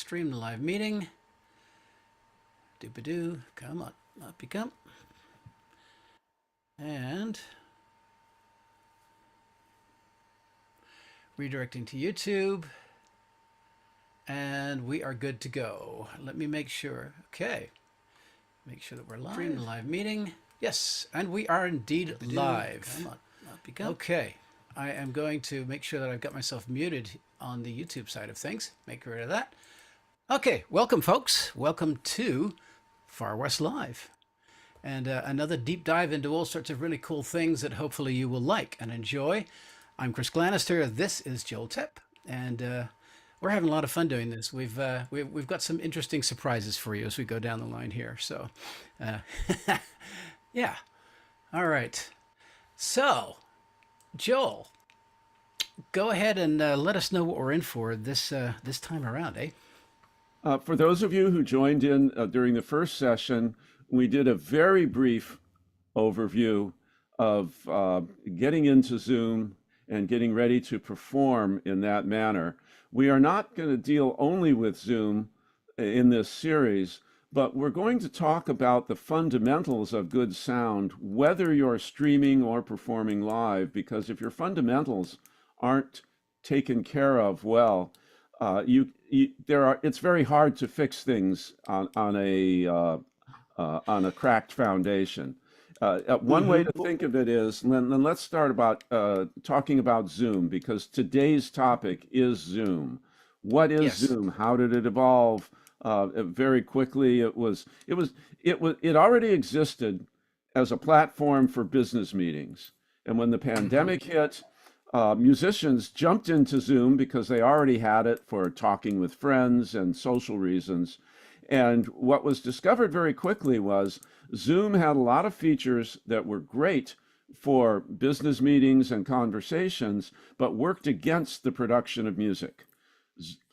stream the live meeting. Doop-a-doo. Come on. Up you come. And redirecting to YouTube. And we are good to go. Let me make sure. Okay. Make sure that we're live. Stream the live meeting. Yes, and we are indeed live. Come on. Up you come. Okay. I am going to make sure that I've got myself muted on the YouTube side of things. Make rid of that. Okay, welcome folks. Welcome to Far West Live. And another deep dive into all sorts of really cool things that hopefully you will like and enjoy. I'm Chris Glanister. This is Joel Tepp. And we're having a lot of fun doing this. We've got some interesting surprises for you as we go down the line here. So, yeah. All right. So, Joel, go ahead and let us know what we're in for this time around, eh? For those of you who joined in during the first session, we did a very brief overview of getting into Zoom and getting ready to perform in that manner. We are not going to deal only with Zoom in this series, but we're going to talk about the fundamentals of good sound, whether you're streaming or performing live, because if your fundamentals aren't taken care of well, it's very hard to fix things on a cracked foundation. One way to think of it is, then let's start about talking about Zoom, because today's topic is Zoom. What is Zoom? How did it evolve? Very quickly, it already existed as a platform for business meetings. And when the pandemic hit, musicians jumped into Zoom because they already had it for talking with friends and social reasons. And what was discovered very quickly was Zoom had a lot of features that were great for business meetings and conversations, but worked against the production of music.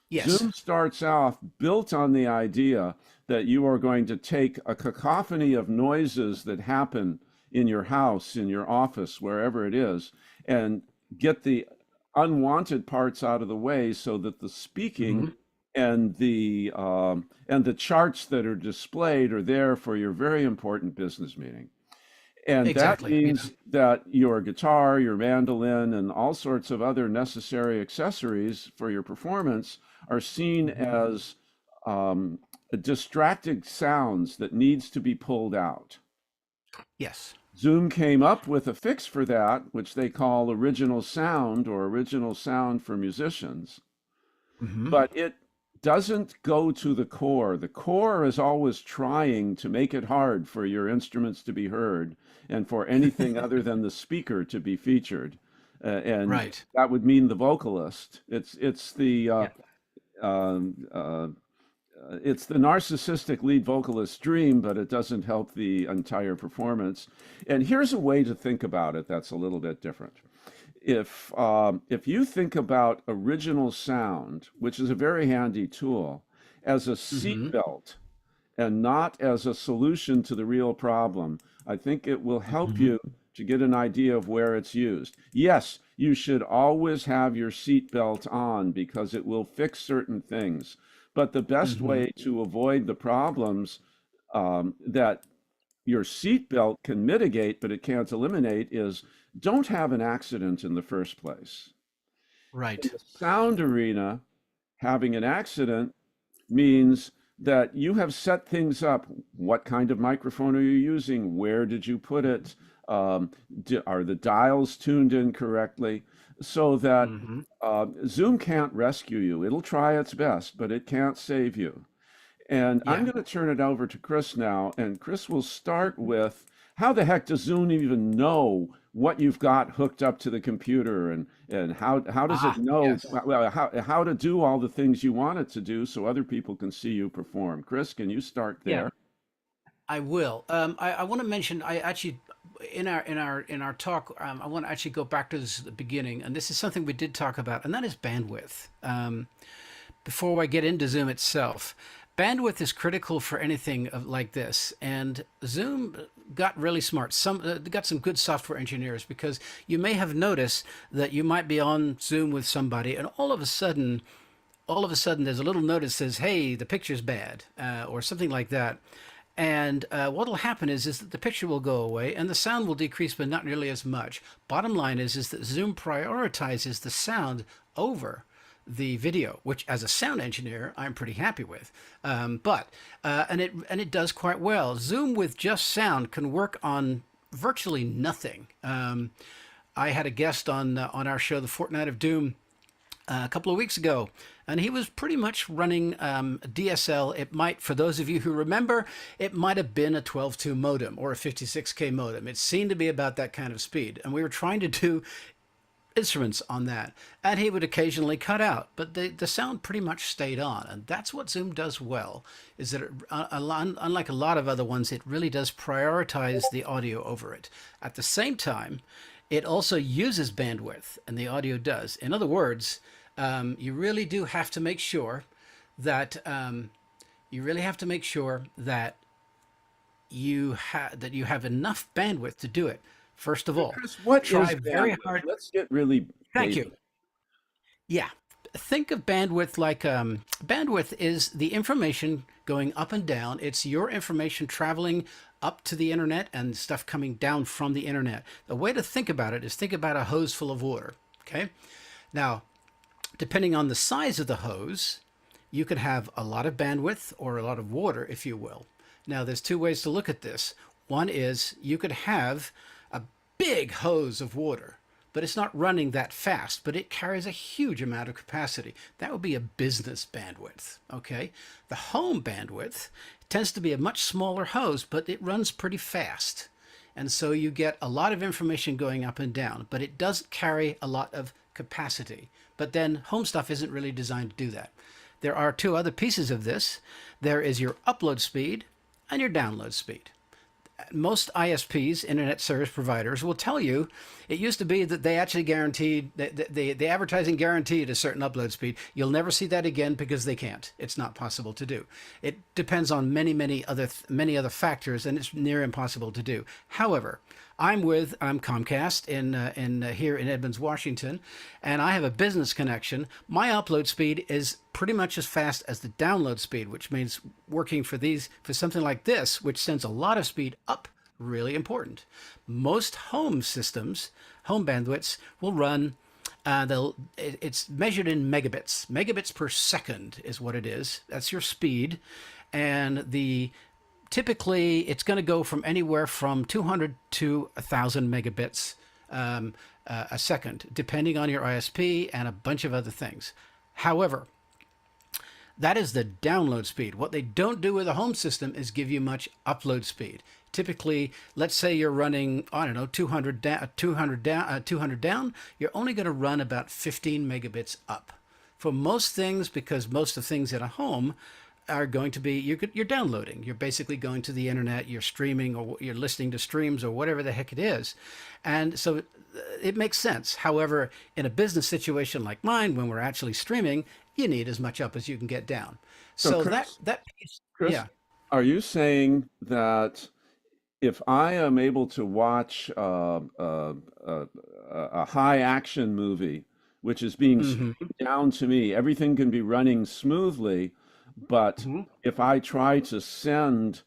Yes. Zoom starts off built on the idea that you are going to take a cacophony of noises that happen in your house, in your office, wherever it is, and get the unwanted parts out of the way so that the speaking and the charts that are displayed are there for your very important business meeting. And exactly. That means that your guitar, your mandolin, and all sorts of other necessary accessories for your performance are seen as distracting sounds that needs to be pulled out. Yes. Zoom came up with a fix for that, which they call original sound, or original sound for musicians. But it doesn't go to the core. The core is always trying to make it hard for your instruments to be heard and for anything other than the speaker to be featured. And that would mean the vocalist. It's the narcissistic lead vocalist's dream, but it doesn't help the entire performance. And here's a way to think about it that's a little bit different. If you think about original sound, which is a very handy tool, as a seatbelt and not as a solution to the real problem, I think it will help you to get an idea of where it's used. Yes, you should always have your seatbelt on because it will fix certain things. But the best way to avoid the problems that your seatbelt can mitigate, but it can't eliminate, is don't have an accident in the first place. Right. In the sound arena, having an accident means that you have set things up. What kind of microphone are you using? Where did you put it? Are the dials tuned in correctly? So that Zoom can't rescue you. It'll try its best, but it can't save you. And I'm going to turn it over to Chris now, and Chris will start with, how the heck does Zoom even know what you've got hooked up to the computer, and how does it know how to do all the things you want it to do so other people can see you perform? Chris, can you start there? I will. I want to mention, I actually, in our talk, I want to actually go back to this at the beginning, and this is something we did talk about, and that is bandwidth. Before I get into Zoom itself, bandwidth is critical for anything like this, and Zoom got really smart. Got some good software engineers, because you may have noticed that you might be on Zoom with somebody, and all of a sudden all of a sudden there's a little note that says, "Hey, the picture's bad," or something like that. And what will happen is that the picture will go away and the sound will decrease, but not nearly as much. Bottom line is that Zoom prioritizes the sound over the video, which as a sound engineer, I'm pretty happy with. And it does quite well. Zoom with just sound can work on virtually nothing. I had a guest on our show, The Fortnight of Doom, a couple of weeks ago, and he was pretty much running DSL. It might, for those of you who remember, it might have been a 12.2 modem or a 56K modem. It seemed to be about that kind of speed, and we were trying to do instruments on that, and he would occasionally cut out, but the sound pretty much stayed on. And that's what Zoom does well, is that unlike a lot of other ones, it really does prioritize the audio over it. At the same time, it also uses bandwidth, and the audio does. In other words, you really do have to make sure that you have enough bandwidth to do it. First of all, Chris, what try is very bandwidth? hard. Let's get really Thank basic. you. Yeah. Think of bandwidth like bandwidth is the information going up and down. It's your information traveling up to the internet and stuff coming down from the internet. The way to think about it is think about a hose full of water. Okay. Now, depending on the size of the hose, you could have a lot of bandwidth or a lot of water, if you will. Now, there's two ways to look at this. One is you could have a big hose of water, but it's not running that fast, but it carries a huge amount of capacity. That would be a business bandwidth, okay? The home bandwidth tends to be a much smaller hose, but it runs pretty fast. And so you get a lot of information going up and down, but it doesn't carry a lot of capacity. But then home stuff isn't really designed to do that. There are two other pieces of this. There is your upload speed and your download speed. Most ISPs, internet service providers, will tell you it used to be that they actually guaranteed the advertising guaranteed a certain upload speed. You'll never see that again because they can't. It's not possible to do. It depends on many other factors, and it's near impossible to do. However, I'm Comcast in here in Edmonds, Washington, and I have a business connection. My upload speed is pretty much as fast as the download speed, which means working for something like this, which sends a lot of speed up, really important. Most home systems, home bandwidths will run. It's measured in megabits. Megabits per second is what it is. That's your speed, and typically it's going to go from anywhere from 200 to 1,000 megabits a second, depending on your ISP and a bunch of other things. However, that is the download speed. What they don't do with a home system is give you much upload speed. Typically, let's say you're running, I don't know, 200 down, you're only going to run about 15 megabits up. For most things, because most of the things in a home are going to be, you're downloading. You're basically going to the internet, you're streaming, or you're listening to streams or whatever the heck it is. And so it makes sense. However, in a business situation like mine, when we're actually streaming, you need as much up as you can get down. So Chris, that piece, Chris, yeah. are you saying that if I am able to watch a high action movie, which is being Hmm. streamed down to me, everything can be running smoothly, but Hmm. if I try to send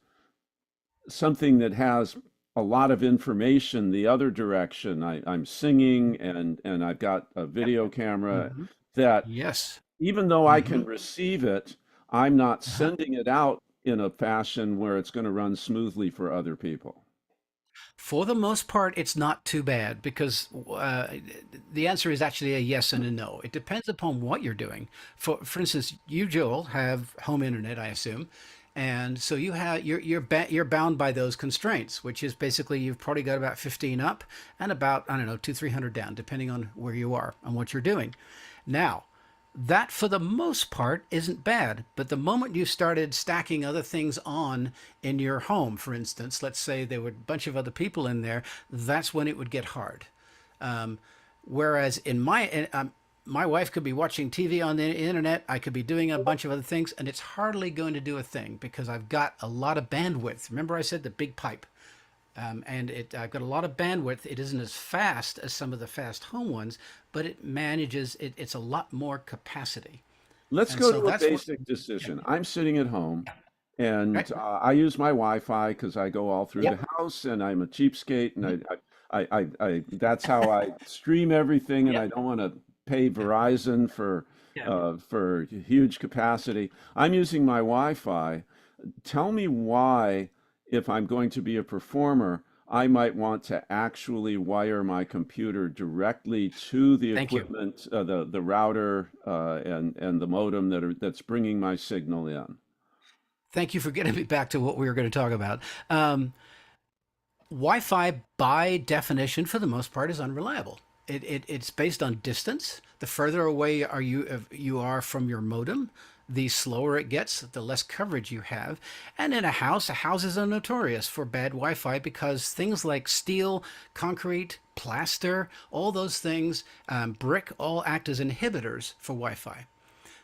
something that has a lot of information the other direction, I'm singing and I've got a Yep. video camera, Hmm. that Yes. even though I Hmm. can receive it, I'm not Uh-huh. sending it out in a fashion where it's going to run smoothly for other people. For the most part, it's not too bad because the answer is actually a yes and a no. It depends upon what you're doing. For instance, you, Joel, have home internet, I assume, and so you're bound by those constraints, which is basically you've probably got about 15 up and about, I don't know, 200-300 down, depending on where you are and what you're doing. Now, that for the most part isn't bad, but the moment you started stacking other things on in your home, for instance, let's say there were a bunch of other people in there, that's when it would get hard. um, Whereas in my wife could be watching TV on the internet, I could be doing a bunch of other things, and it's hardly going to do a thing because I've got a lot of bandwidth. Remember I said the big pipe. I've got a lot of bandwidth. It isn't as fast as some of the fast home ones, but it's a lot more capacity. Let's And go so to a that's what, basic yeah, decision. I'm sitting at home right? and I use my Wi-Fi because I go all through the Yep. house and I'm a cheapskate and Mhm. that's how I stream everything and Yep. I don't want to pay Verizon Yeah. for huge capacity. I'm using my Wi-Fi. Tell me why, if I'm going to be a performer, I might want to actually wire my computer directly to the Thank you. equipment, the router, and the modem that's bringing my signal in. Thank you for getting me back to what we were going to talk about. Um, Wi-Fi, by definition, for the most part, is unreliable. It's based on distance. The further away you are from your modem, the slower it gets, the less coverage you have. And in houses are notorious for bad Wi-Fi because things like steel, concrete, plaster, all those things, brick, all act as inhibitors for Wi-Fi.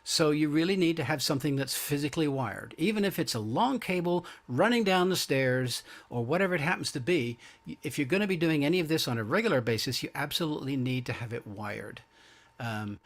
So you really need to have something that's physically wired. Even if it's a long cable running down the stairs or whatever it happens to be, if you're going to be doing any of this on a regular basis, you absolutely need to have it wired. Um,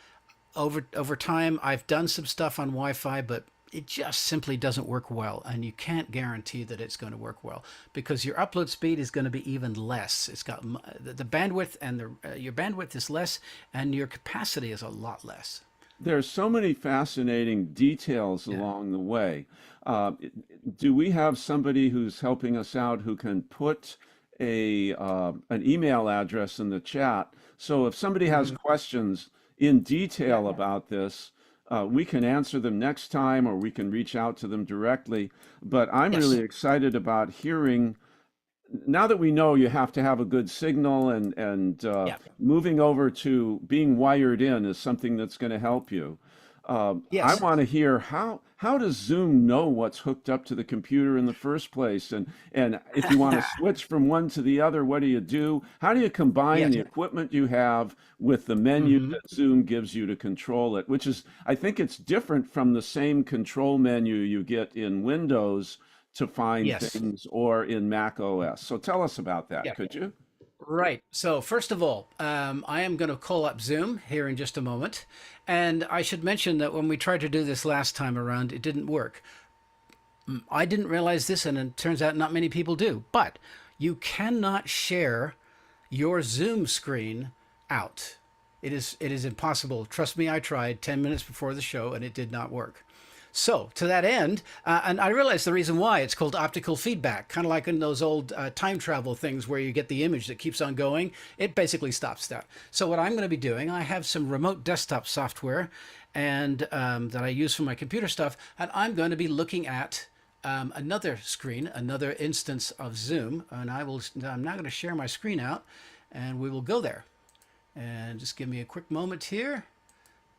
over time, I've done some stuff on Wi-Fi, but it just simply doesn't work well, and you can't guarantee that it's going to work well because your upload speed is going to be even less. It's got the bandwidth, and your bandwidth is less, and your capacity is a lot less. There's so many fascinating details Yeah. along the way. Uh, do we have somebody who's helping us out who can put an email address in the chat? So if somebody has Hmm. questions in Yeah. detail about this, we can answer them next time or we can reach out to them directly. But I'm really Yes. excited about hearing now that we know you have to have a good signal and Yeah. moving over to being wired in is something that's going to help you. I Yes. want to hear how does Zoom know what's hooked up to the computer in the first place, and if you want to switch from one to the other, what do you do? How do you combine Yes. the equipment you have with the menu Hmm. that Zoom gives you to control it? Which is, I think it's different from the same control menu you get in Windows to find Yes. things or in Mac OS. So tell us about that, Yeah. could you? Right. So first of all, I am going to call up Zoom here in just a moment, and I should mention that when we tried to do this last time around, it didn't work. I didn't realize this, and it turns out not many people do. But you cannot share your Zoom screen out. It is impossible. Trust me, I tried 10 minutes before the show, and it did not work. So, to that end, and I realized the reason why it's called optical feedback, kind of like in those old time travel things where you get the image that keeps on going. It basically stops that. So, what I'm going to be doing, I have some remote desktop software and that I use for my computer stuff, and I'm going to be looking at another screen, another instance of Zoom, and I'm now going to share my screen out, and we will go there. And just give me a quick moment here,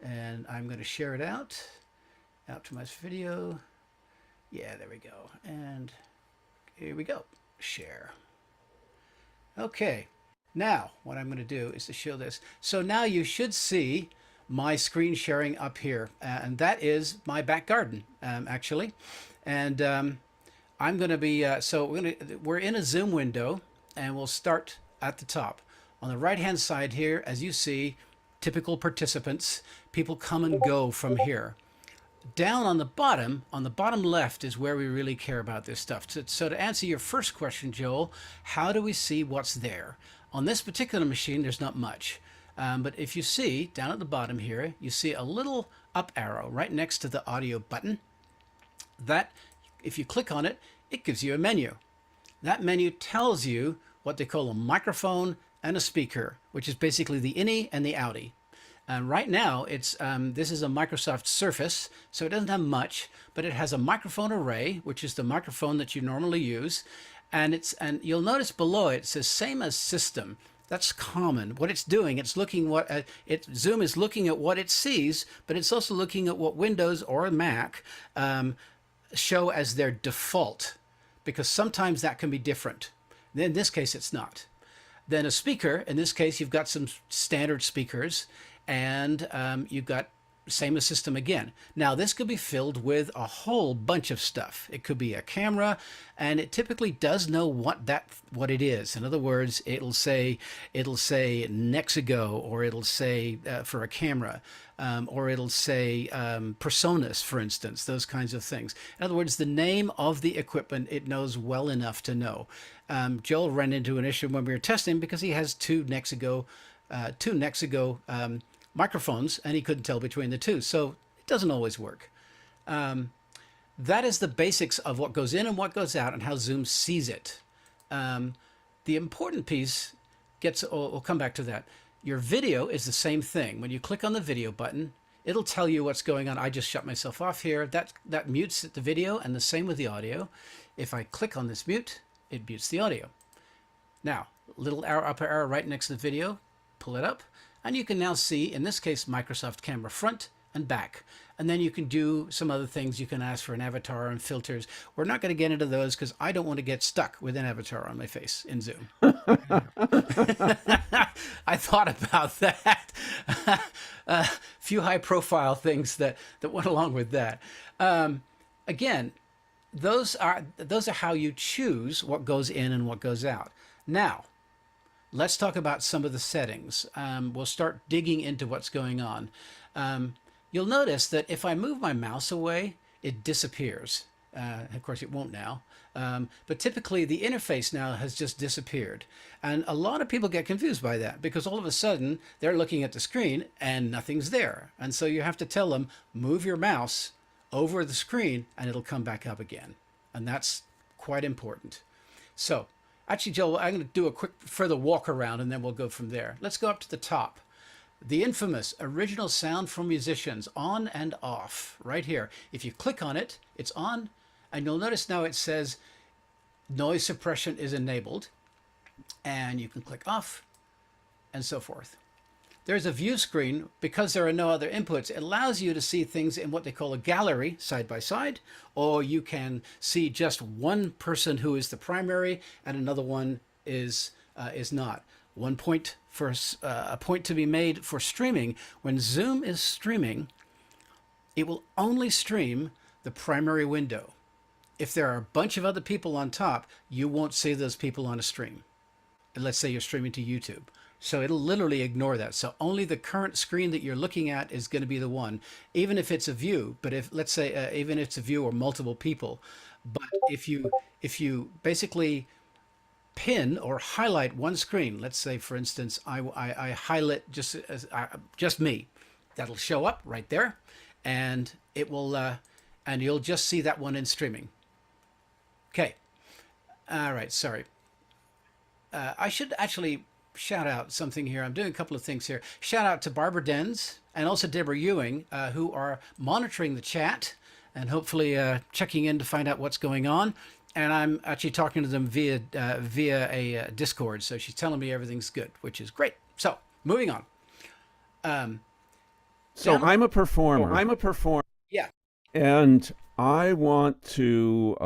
and I'm going to share it out to my video. Yeah, there we go. And here we go. Share. Okay. Now, what I'm going to do is to show this. So now you should see my screen sharing up here. And that is my back garden, actually. And I'm going to be, so we're in a Zoom window, and we'll start at the top. On the right-hand side here, as you see, typical participants, people come and go from here. Down on the bottom left is where we really care about this stuff. So to answer your first question, Joel, how do we see what's there? On this particular machine, there's not much. But if you see down at the bottom here, you see a little up arrow right next to the audio button. That, if you click on it, it gives you a menu. That menu tells you what they call a microphone and a speaker, which is basically the innie and the outie. And right now, this is a Microsoft Surface, so it doesn't have much, but it has a microphone array, which is the microphone that you normally use, and you'll notice below it says same as system. That's common. What it's doing, it's looking Zoom is looking at what it sees, but it's also looking at what Windows or Mac show as their default, because sometimes that can be different. In this case, it's not. Then a speaker, in this case, you've got some standard speakers, and you've got same system again. Now this could be filled with a whole bunch of stuff. It could be a camera, and it typically does know what it is. In other words, it'll say Nexigo, or it'll say for a camera, or it'll say Personas, for instance, those kinds of things. In other words, the name of the equipment it knows well enough to know. Joel ran into an issue when we were testing because he has two Nexigo microphones, and he couldn't tell between the two. So it doesn't always work. That is the basics of what goes in and what goes out and how Zoom sees it. The important piece we'll come back to that. Your video is the same thing. When you click on the video button, it'll tell you what's going on. I just shut myself off here. That mutes the video, and the same with the audio. If I click on this mute, it mutes the audio. Now, little arrow, upper arrow right next to the video, pull it up, and you can now see, in this case, Microsoft Camera front and back. And then you can do some other things. You can ask for an avatar and filters. We're not going to get into those because I don't want to get stuck with an avatar on my face in Zoom. I thought about that. A few high-profile things that went along with that. Again, those are how you choose what goes in and what goes out. Now, let's talk about some of the settings. We'll start digging into what's going on. You'll notice that if I move my mouse away, it disappears. Of course, it won't now. But typically, the interface now has just disappeared. And a lot of people get confused by that because all of a sudden, they're looking at the screen and nothing's there. And so you have to tell them, move your mouse over the screen and it'll come back up again. And that's quite important. So actually, Joel, I'm going to do a quick further walk around and then we'll go from there. Let's go up to the top. The infamous original sound from musicians, on and off, right here. If you click on it, it's on, and you'll notice now it says noise suppression is enabled, and you can click off, and so forth. There's a view screen. Because there are no other inputs, it allows you to see things in what they call a gallery, side by side, or you can see just one person who is the primary, and another one is not. One point for a point to be made for streaming. When Zoom is streaming, it will only stream the primary window. If there are a bunch of other people on top, you won't see those people on a stream. And let's say you're streaming to YouTube. So it'll literally ignore that. So only the current screen that you're looking at is going to be the one, even if it's a view. But if, let's say, even if it's a view or multiple people. But if you basically pin or highlight one screen, let's say, for instance, I highlight just me, that'll show up right there, and it will, and you'll just see that one in streaming. Okay. All right. Sorry. I should actually shout out something here. I'm doing a couple of things here. Shout out to Barbara Denz and also Deborah Ewing, who are monitoring the chat and hopefully checking in to find out what's going on. And I'm actually talking to them via a Discord. So she's telling me everything's good, which is great. So moving on. I'm a performer. Yeah. And I want to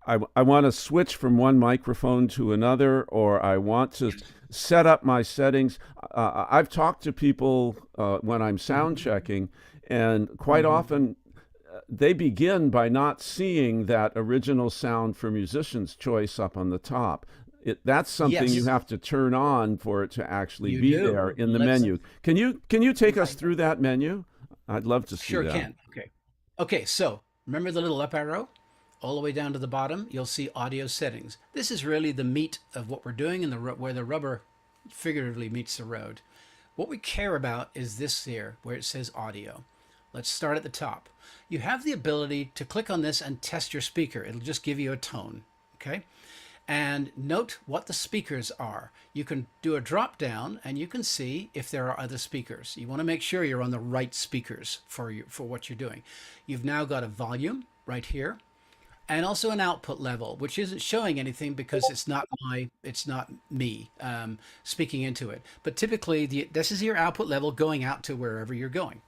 I want to switch from one microphone to another, or I want to set up my settings. I've talked to people when I'm sound checking, and quite often they begin by not seeing that original sound for musician's choice up on the top. That's something you have to turn on for it to actually be there in the menu. Can you take us through that menu? I'd love to see that. Sure can. Okay, so remember the little up arrow? All the way down to the bottom, you'll see audio settings. This is really the meat of what we're doing and where the rubber figuratively meets the road. What we care about is this here, where it says audio. Let's start at the top. You have the ability to click on this and test your speaker. It'll just give you a tone, okay? And note what the speakers are. You can do a drop down and you can see if there are other speakers. You want to make sure you're on the right speakers for what you're doing. You've now got a volume right here, and also an output level, which isn't showing anything because it's not me speaking into it. But typically, this is your output level going out to wherever you're going.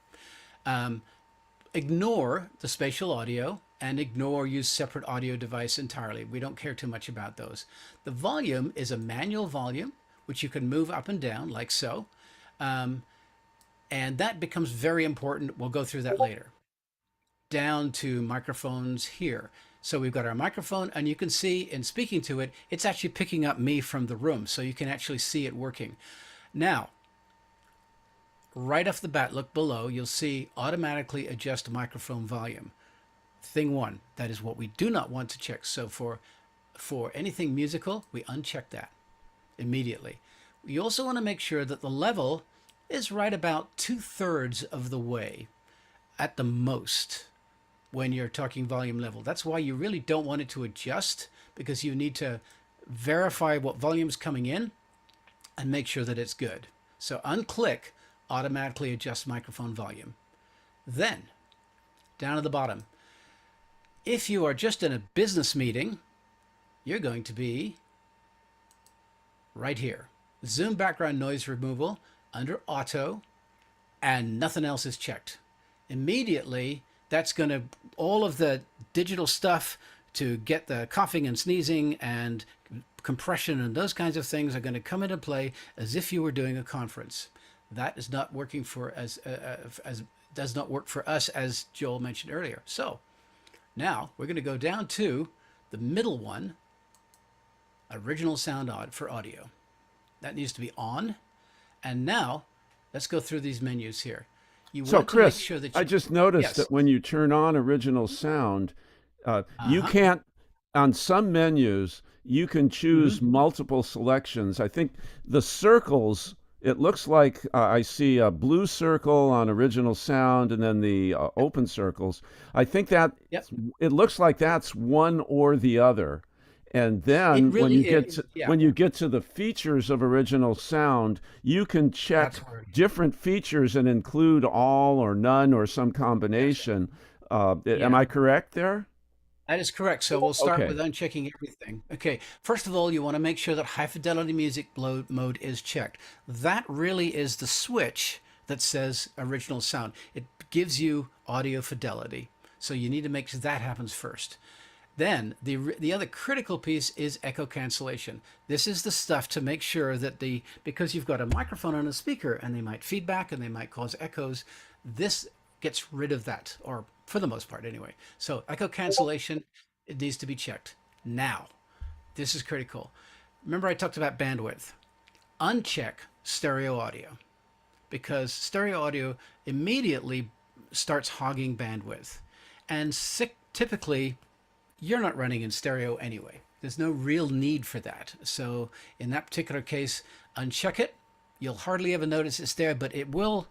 Ignore the spatial audio and use separate audio device entirely. We don't care too much about those. The volume is a manual volume, which you can move up and down like so. And that becomes very important. We'll go through that later. Down to microphones here. So we've got our microphone, and you can see in speaking to it, it's actually picking up me from the room, so you can actually see it working. Now, right off the bat, look below, you'll see automatically adjust microphone volume. Thing one, that is what we do not want to check. So for anything musical, we uncheck that immediately. We also want to make sure that the level is right about 2/3 of the way at the most when you're talking volume level. That's why you really don't want it to adjust, because you need to verify what volume is coming in and make sure that it's good. So unclick, automatically adjust microphone volume. Then down at the bottom, if you are just in a business meeting, you're going to be right here. Zoom background noise removal under auto, and nothing else is checked. Immediately, that's going to, all of the digital stuff to get the coughing and sneezing and compression and those kinds of things are going to come into play as if you were doing a conference. That is not working for as does not work for us, as Joel mentioned earlier. So now we're going to go down to the middle one, original sound for audio. That needs to be on. And now let's go through these menus here. You So, want to Chris, make sure that I just noticed yes. that when you turn on original sound, you can't, on some menus, you can choose multiple selections. I think the circles, it looks like I see a blue circle on original sound and then the open circles. I think that Yep. it looks like that's one or the other. And It then when you really get is. to Yeah. when you get to the features of original sound, you can check That's where different features and include all or none or some that's right. combination. Am Yeah. I correct there? That is correct. So we'll start with Okay. unchecking everything. Okay. First of all, you want to make sure that high fidelity music mode is checked. That really is the switch that says original sound. It gives you audio fidelity. So you need to make sure that happens first. Then the other critical piece is echo cancellation. This is the stuff to make sure that because you've got a microphone and a speaker and they might feedback and they might cause echoes, this gets rid of that, or for the most part anyway. So echo cancellation, it needs to be checked. Now, this is critical. Remember I talked about bandwidth. Uncheck stereo audio, because stereo audio immediately starts hogging bandwidth. And typically, you're not running in stereo anyway. There's no real need for that. So in that particular case, uncheck it. You'll hardly ever notice it's there, but it will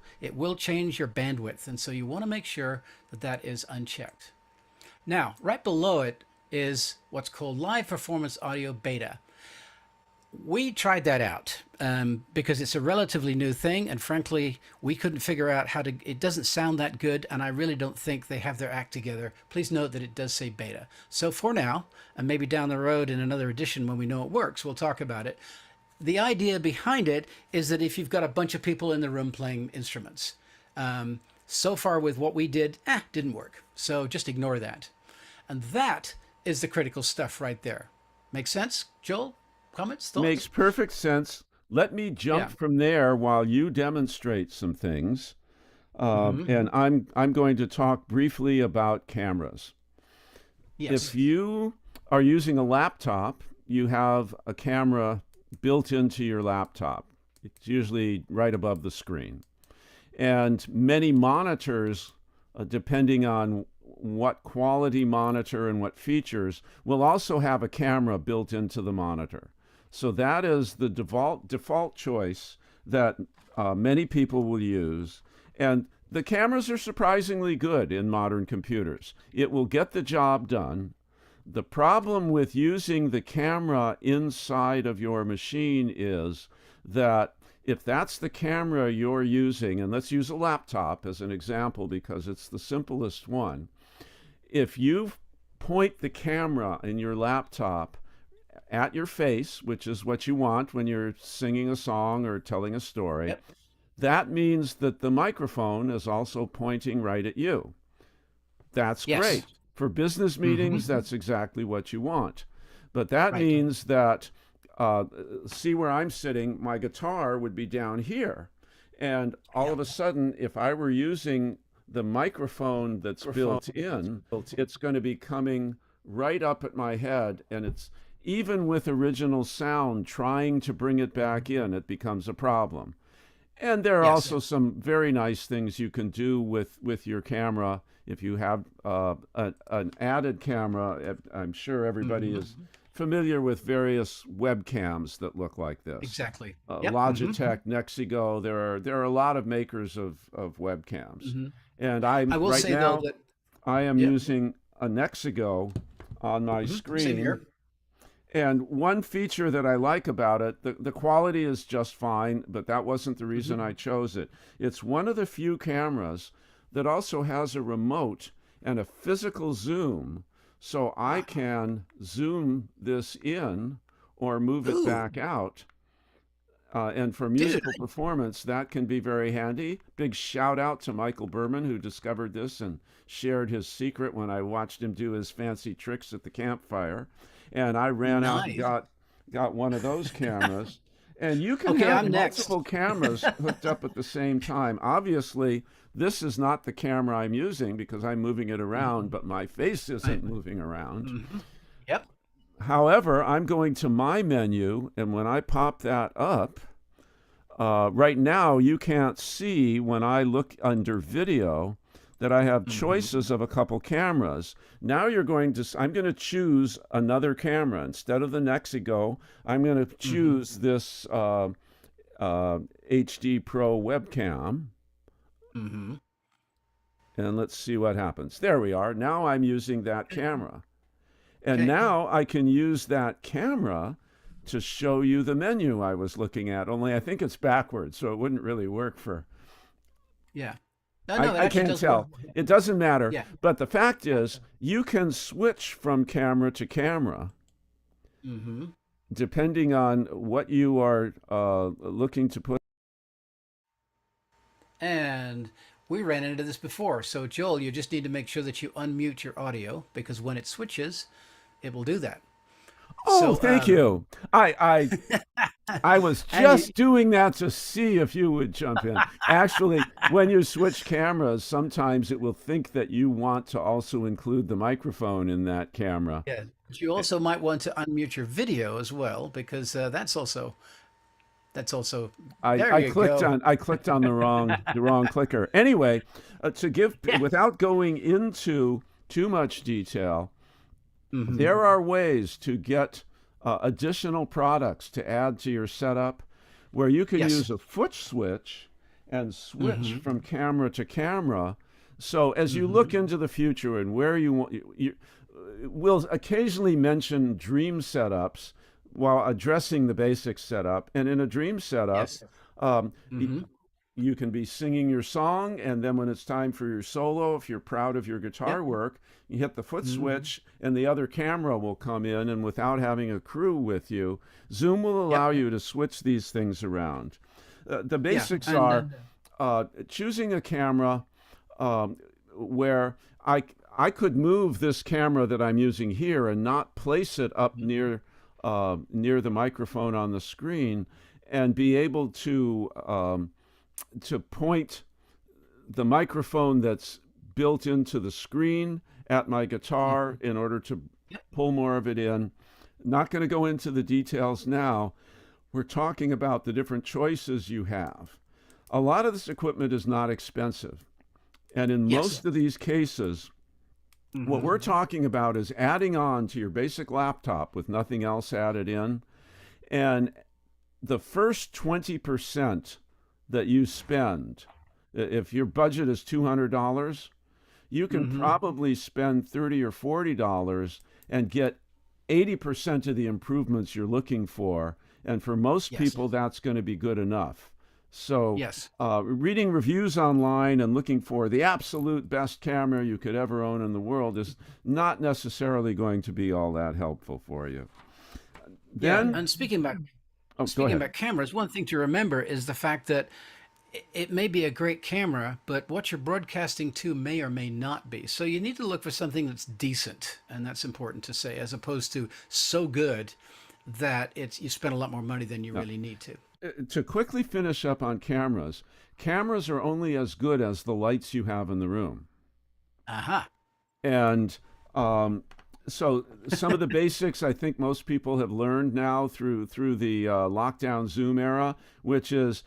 change your bandwidth. And so you want to make sure that that is unchecked. Now, right below it is what's called live performance audio beta. We tried that out because it's a relatively new thing, and frankly, we couldn't figure out how to. It doesn't sound that good, and I really don't think they have their act together. Please note that it does say beta. So for now, and maybe down the road in another edition when we know it works, we'll talk about it. The idea behind it is that if you've got a bunch of people in the room playing instruments, so far with what we did, didn't work. So just ignore that. And that is the critical stuff right there. Make sense, Joel? Comments, Makes thoughts? perfect sense. Let me Yeah. jump from there while you demonstrate some things. Mm-hmm. And I'm going to talk briefly about cameras. If Yes. you are using a laptop, you have a camera built into your laptop. It's usually right above the screen. And many monitors, depending on what quality monitor and what features, will also have a camera built into the monitor. So that is the default choice that many people will use. And the cameras are surprisingly good in modern computers. It will get the job done. The problem with using the camera inside of your machine is that if that's the camera you're using, and let's use a laptop as an example because it's the simplest one, if you point the camera in your laptop at your face, which is what you want when you're singing a song or telling a story, Yep. that means that the microphone is also pointing right at you. That's Yes. great. For business Mm-hmm. meetings, that's exactly what you want. But that Right. means that, see where I'm sitting, my guitar would be down here. And all of a sudden, if I were using the microphone that's built in, it's going to be coming right up at my head. And it's even with original sound, trying to bring it back in, it becomes a problem. And there are Yes. also some very nice things you can do with your camera. If you have an added camera, I'm sure everybody is familiar with various webcams that look like this. Exactly. Yep. Logitech, Nexigo, there are a lot of makers of webcams. And I will right say though now that, I am yeah, using a Nexigo on my same screen. here. And one feature that I like about it, the quality is just fine, but that wasn't the reason I chose it. It's one of the few cameras that also has a remote and a physical zoom, so I can zoom this in or move it Ooh, back out. And for dude. musical performance, that can be very handy. Big shout out to Michael Berman, who discovered this and shared his secret when I watched him do his fancy tricks at the campfire. And I ran out and Nice. got one of those cameras. And you can Okay, have I'm next. multiple cameras hooked up at the same time. Obviously, this is not the camera I'm using because I'm moving it around, but my face isn't moving around. Yep. However, I'm going to my menu, and when I pop that up, right now you can't see when I look under video that I have choices of a couple cameras. Now I'm going to choose another camera. Instead of the Nexigo, I'm going to choose this HD Pro webcam. And let's see what happens. There we are. Now I'm using that camera. And Okay. now I can use that camera to show you the menu I was looking at, only I think it's backwards, so it wouldn't really work for. Yeah. No, that I actually can't does work. tell. It doesn't matter. Yeah. But the fact is, you can switch from camera to camera depending on what you are looking to put. And we ran into this before. So Joel, you just need to make sure that you unmute your audio because when it switches, it will do that. Oh, So, thank you. I was and just doing that to see if you would jump in. Actually, when you switch cameras, sometimes it will think that you want to also include the microphone in that camera. yeah, but you also might want to unmute your video as well because that's also there I you go. clicked on the wrong clicker. Anyway, to give Yeah. without going into too much detail, there are ways to get additional products to add to your setup where you can Yes. use a foot switch and switch from camera to camera. So as you look into the future and where you want, we'll occasionally mention dream setups while addressing the basic setup. And in a dream setup, Yes. um, you can be singing your song, and then when it's time for your solo, if you're proud of your Yep. guitar work, you hit the foot switch, and the other camera will come in, and without having a crew with you, Zoom will Yep. allow you to switch these things around. The Yeah. basics And are choosing a camera where I could move this camera that I'm using here and not place it up near the microphone on the screen, and be able to point the microphone that's built into the screen at my guitar in order to pull more of it in. Not going to go into the details now. We're talking about the different choices you have. A lot of this equipment is not expensive. And in yes. most of these cases, what we're talking about is adding on to your basic laptop with nothing else added in. And the first 20% that you spend, if your budget is $200, you can probably spend $30 or $40 and get 80% of the improvements you're looking for. And for most Yes. people, that's going to be good enough. So, Yes. reading reviews online and looking for the absolute best camera you could ever own in the world is not necessarily going to be all that helpful for you. Yeah. Then, And speaking about oh, go speaking ahead. about cameras, one thing to remember is the fact that it may be a great camera, but what you're broadcasting to may or may not be. So you need to look for something that's decent, and that's important to say, as opposed to so good that you spend a lot more money than you really need to. to quickly finish up on cameras, cameras are only as good as the lights you have in the room. Aha. And so some of the basics I think most people have learned now through the lockdown Zoom era, which is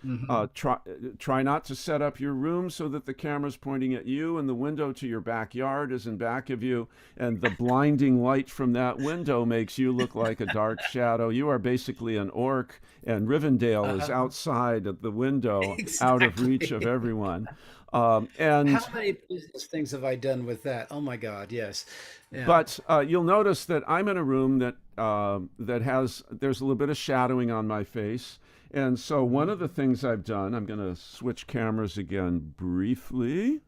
try not to set up your room so that the camera's pointing at you and the window to your backyard is in back of you, and the blinding light from that window makes you look like a dark shadow. You are basically an orc, and Rivendell is outside of the window, out of reach of Exactly. everyone. And How many business things have I done with that? Oh my God, yes. Yeah. But you'll notice that I'm in a room that there's a little bit of shadowing on my face, and so one of the things I've done, I'm going to switch cameras again briefly,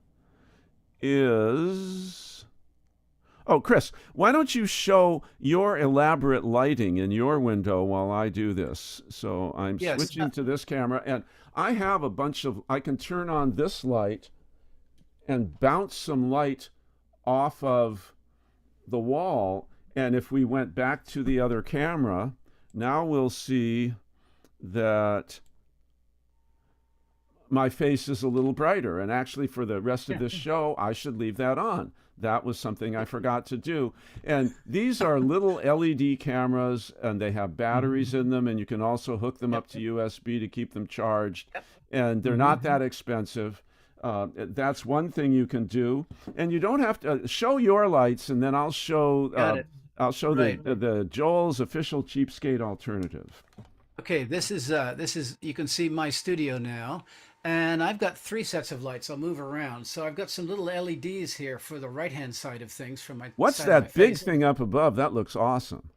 is oh, Chris, why don't you show your elaborate lighting in your window while I do this? So I'm Yes. switching to this camera, and I have a bunch of I can turn on this light and bounce some light off of the wall. And if we went back to the other camera, now we'll see that my face is a little brighter. And actually, for the rest of Yeah. this show, I should leave that on. That was something I forgot to do. And these are little LED cameras, and they have batteries in them, and you can also hook them up Yep. to USB to keep them charged. Yep. And they're not that expensive. That's one thing you can do, and you don't have to show your lights, and then Got it. I'll show Right. the Joel's official cheapskate alternative. Okay, this is you can see my studio now, and I've got three sets of lights. I'll move around. So I've got some little LEDs here for the right-hand side of things from my What's side of my that big face. thing up above? That looks awesome.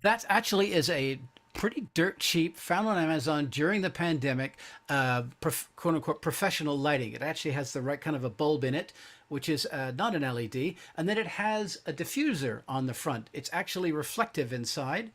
That actually is a pretty dirt cheap, found on Amazon during the pandemic, quote unquote professional lighting. It actually has the right kind of a bulb in it, which is not an LED, and then it has a diffuser on the front. It's actually reflective inside,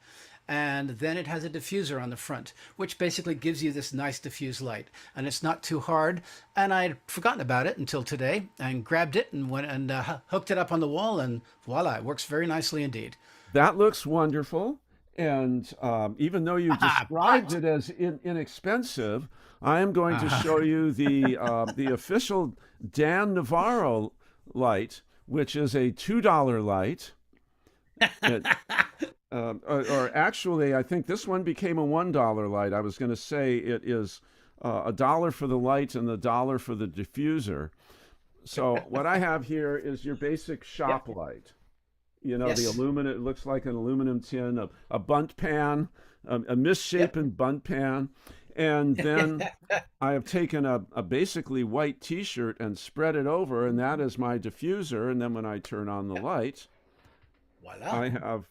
and then it has a diffuser on the front, which basically gives you this nice diffuse light, and it's not too hard. And I'd forgotten about it until today, and grabbed it and went and hooked it up on the wall, and voila, it works very nicely indeed. That looks wonderful. And even though you described But it as inexpensive, I am going to show you the official Dan Navarro light, which is a $2 light. It, or actually, I think this one became a $1 light. I was going to say it is a dollar for the light and the dollar for the diffuser. So what I have here is your basic yeah, shop light. You know, the yes, aluminum, it looks like an aluminum tin, a bunt pan, a yep. misshapen bunt pan. And then I have taken a basically white t-shirt and spread it over, and that is my diffuser. And then when I turn on the Yep. light, Voila, I have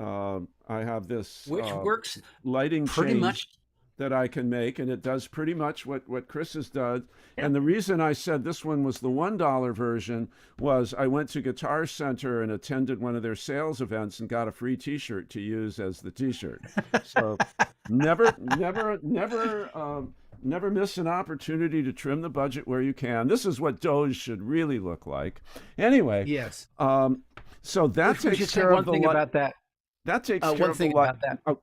I have this which works lighting pretty change much. that I can make, and it does pretty much what Chris has done. Yep. And the reason I said this one was the $1 version was I went to Guitar Center and attended one of their sales events and got a free T-shirt to use as the T-shirt. So never miss an opportunity to trim the budget where you can. This is what Doge should really look like. Anyway, Yes. so that We takes should say care of one the thing light. about that. That takes care One of the thing light. about that. Oh,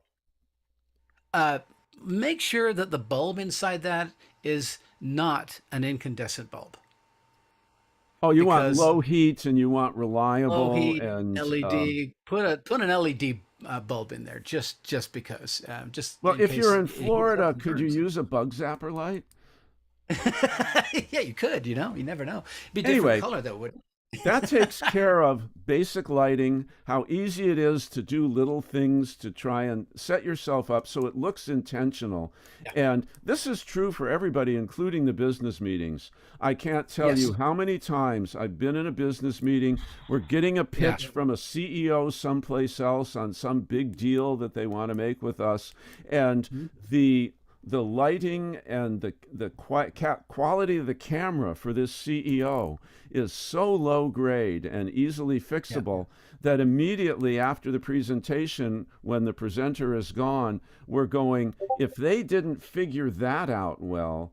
Uh, Make sure that the bulb inside that is not an incandescent bulb, oh, you want because low heat and you want low reliable heat and LED. Put an LED bulb in there just because, just well, in if case you're in it heats up Florida, and could you burns. use a bug zapper light? Yeah, you could. You never know. Be different Anyway, color though, would. that takes care of basic lighting, how easy it is to do little things to try and set yourself up so it looks intentional. Yeah. And this is true for everybody, including the business meetings. I can't tell you Yes. how many times I've been in a business meeting. We're getting a Yeah. pitch from a CEO someplace else on some big deal that they want to make with us. And Mhm. the lighting and the quality of the camera for this CEO is so low grade and easily Yeah. fixable that immediately after the presentation, when the presenter is gone, we're going, if they didn't figure that out well,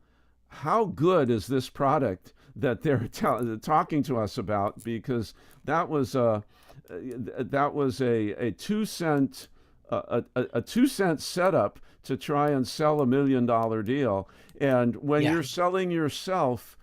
how good is this product that they're talking to us about? Because that was a 2 cent a 2 cent setup to try and sell $1 million deal. And when Yeah. you're selling yourself,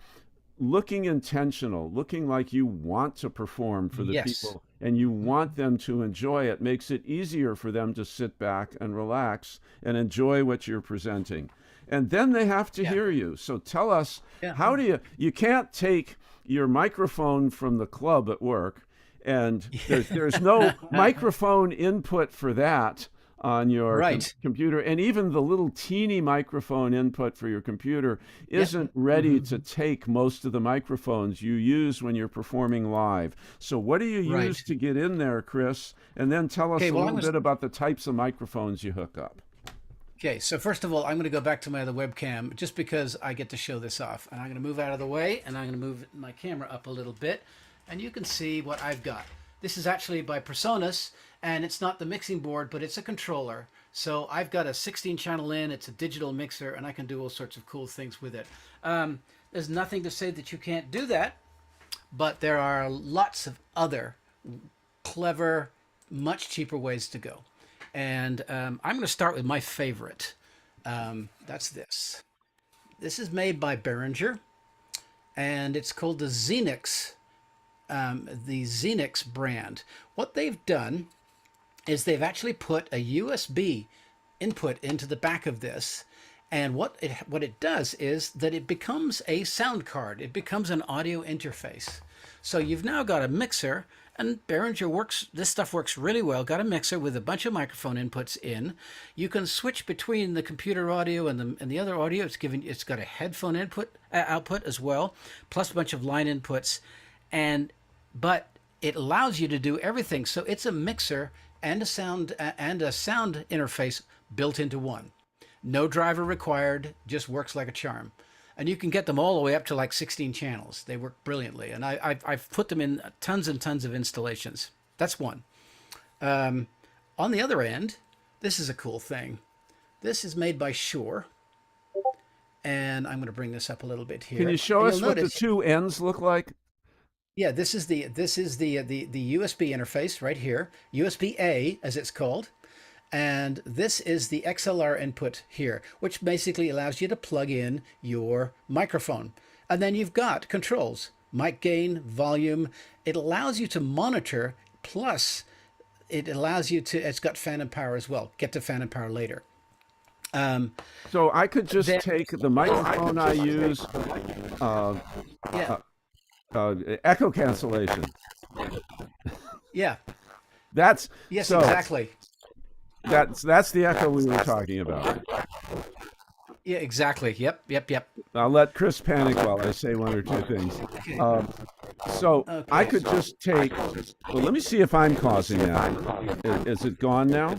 looking intentional, looking like you want to perform for the Yes. people and you want Mhm. them to enjoy it, makes it easier for them to sit back and relax and enjoy what you're presenting. And then they have to Yeah. hear you. So tell us, Yeah. how do you can't take your microphone from the club at work, and there's no microphone input for that on your Right. computer, and even the little teeny microphone input for your computer Yep. isn't ready Hmm. to take most of the microphones you use when you're performing live. So what do you use Right. to get in there, Chris? And then tell us Okay. a Well, I'm little gonna. bit about the types of microphones you hook up. Okay. So first of all, I'm going to go back to my other webcam just because I get to show this off, and I'm going to move out of the way, and I'm going to move my camera up a little bit, and you can see what I've got. This is actually by Presonus, and it's not the mixing board, but it's a controller. So I've got a 16 channel in. It's a digital mixer, and I can do all sorts of cool things with it. There's nothing to say that you can't do that, but there are lots of other clever, much cheaper ways to go. And I'm going to start with my favorite. That's this. This is made by Behringer, and it's called the Xenix brand. What they've done is they've actually put a USB input into the back of this. And what it does is that it becomes a sound card. It becomes an audio interface. So you've now got a mixer, and Behringer works. This stuff works really well. Got a mixer with a bunch of microphone inputs in. You can switch between the computer audio and the other audio. It's got a headphone input output as well, plus a bunch of line inputs, but it allows you to do everything. So it's a mixer and a sound interface built into one. No driver required, just works like a charm. And you can get them all the way up to like 16 channels. They work brilliantly. And I've put them in tons and tons of installations. That's one. On the other end, this is a cool thing. This is made by Shure. And I'm going to bring this up a little bit here. Can you show And us you'll what the notice, two ends look like? yeah, this is the USB interface right here, USB A as it's called. And this is the XLR input here, which basically allows you to plug in your microphone. And then you've got controls, mic gain, volume. It allows you to monitor, plus it allows you to, it's got phantom power as well. Get to phantom power later. So I could just Then, take the microphone I use, uh, yeah, uh, echo cancellation. yeah, That's yes, so exactly. that's the echo we were talking about. Yeah, exactly. Yep, yep, yep. I'll let Chris panic while I say one or two things. Um, so I Okay. could just take. Well, let me see if I'm causing that. Is it gone now?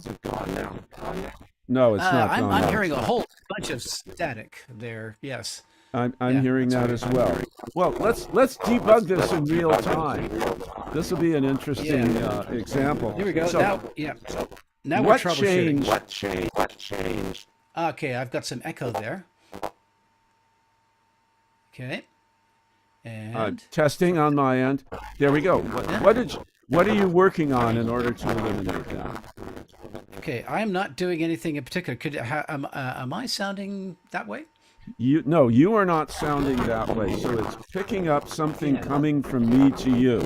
No, it's not I'm, gone I'm now. hearing a whole bunch of static there. Yes. I'm Yeah, hearing that's that weird. as well. Well, let's debug this in real time. This will be an interesting Yeah. example. Here we go. So, Now, yeah. Now we're what troubleshooting. changed? Okay, I've got some echo there. Okay. And Testing on my end. There we go. yeah. What are you working on in order to eliminate that? Okay, I'm not doing anything in particular. Am I sounding that way? No, you are not sounding that way. So it's picking up something Yeah. coming from me to you.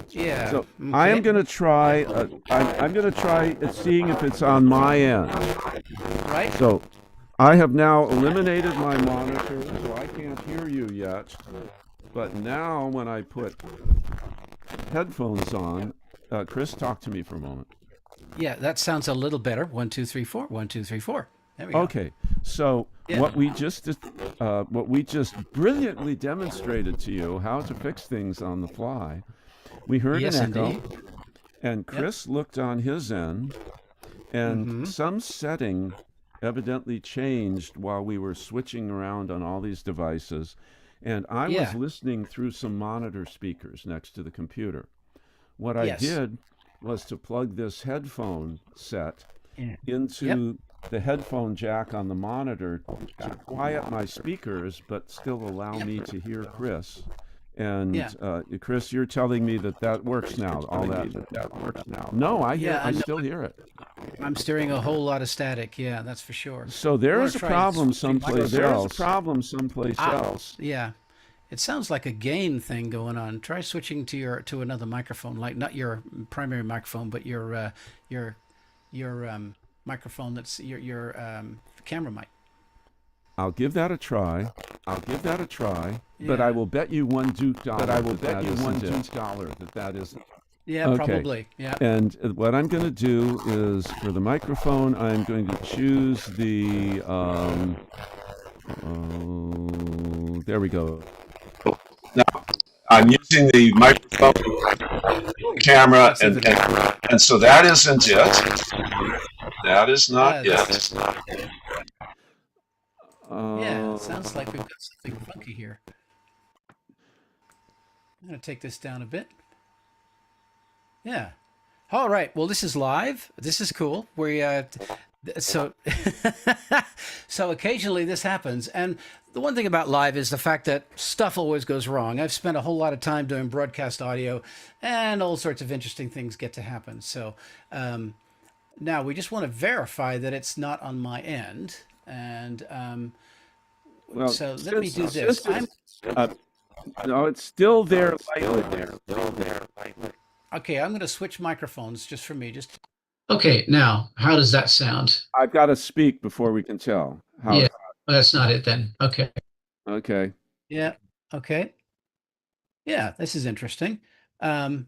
Yeah. So I am Okay. going to try. I'm going to try seeing if it's on my end. Right. So I have now eliminated my monitor, so I can't hear you yet. But now when I put headphones on, Chris, talk to me for a moment. Yeah, that sounds a little better. 1, 2, 3, 4. 1, 2, 3, 4. There we go. Okay, so Yeah. what we just brilliantly demonstrated to you how to fix things on the fly. We heard Yes, an echo, indeed. and Chris looked on his end, and some setting evidently changed while we were switching around on all these devices, and I was Yeah. listening through some monitor speakers next to the computer. What I Yes. did was to plug this headphone set Yeah. into the headphone jack on the monitor to quiet my speakers but still allow me to hear Chris. And Yeah. Chris, you're telling me that that works now. All that works now. No, Yeah, I still hear it. I'm steering a whole lot of static. Yeah, that's for sure. So You there want is to a try problem switching someplace microphones? else. Yeah. It sounds like a gain thing going on. Try switching to another microphone, like not your primary microphone, but your microphone that's your camera mic. I'll give that a try. But I Yeah. will bet you $1 that that isn't. Yeah, Okay. probably. Yeah. And what I'm going to do is for the microphone, I'm going to choose the, there we go. Now, I'm using the microphone, camera, and so that isn't it. That is not it. Yeah, it sounds like we've got something funky here. I'm going to take this down a bit. Yeah. All right. Well, this is live. This is cool. So so occasionally this happens, and the one thing about live is the fact that stuff always goes wrong. I've spent a whole lot of time doing broadcast audio, and all sorts of interesting things get to happen. So now we just want to verify that it's not on my end, and Well, so let me do this. no, it's still there. Okay, I'm going to switch microphones just for me. Okay, now how does that sound? I've got to speak before we can tell. Yeah, well, that's not it then. Okay. Okay. Yeah. Okay. Yeah, this is interesting. Um,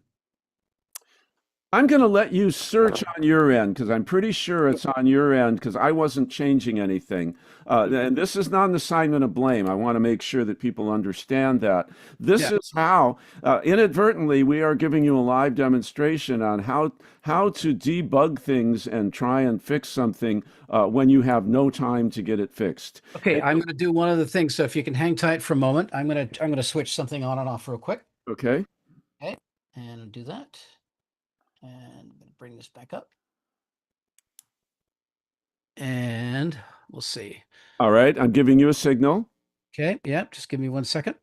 I'm going to let you search on your end because I'm pretty sure it's on your end because I wasn't changing anything. And this is not an assignment of blame. I want to make sure that people understand that. This Yeah. is how, inadvertently, we are giving you a live demonstration on how to debug things and try and fix something when you have no time to get it fixed. okay, I'm going to do one other thing. So if you can hang tight for a moment, I'm going to switch something on and off real quick. Okay. Okay, and I'll do that. And I'm going to bring this back up. And we'll see. All right. I'm giving you a signal. Okay, yeah, just give me 1 second.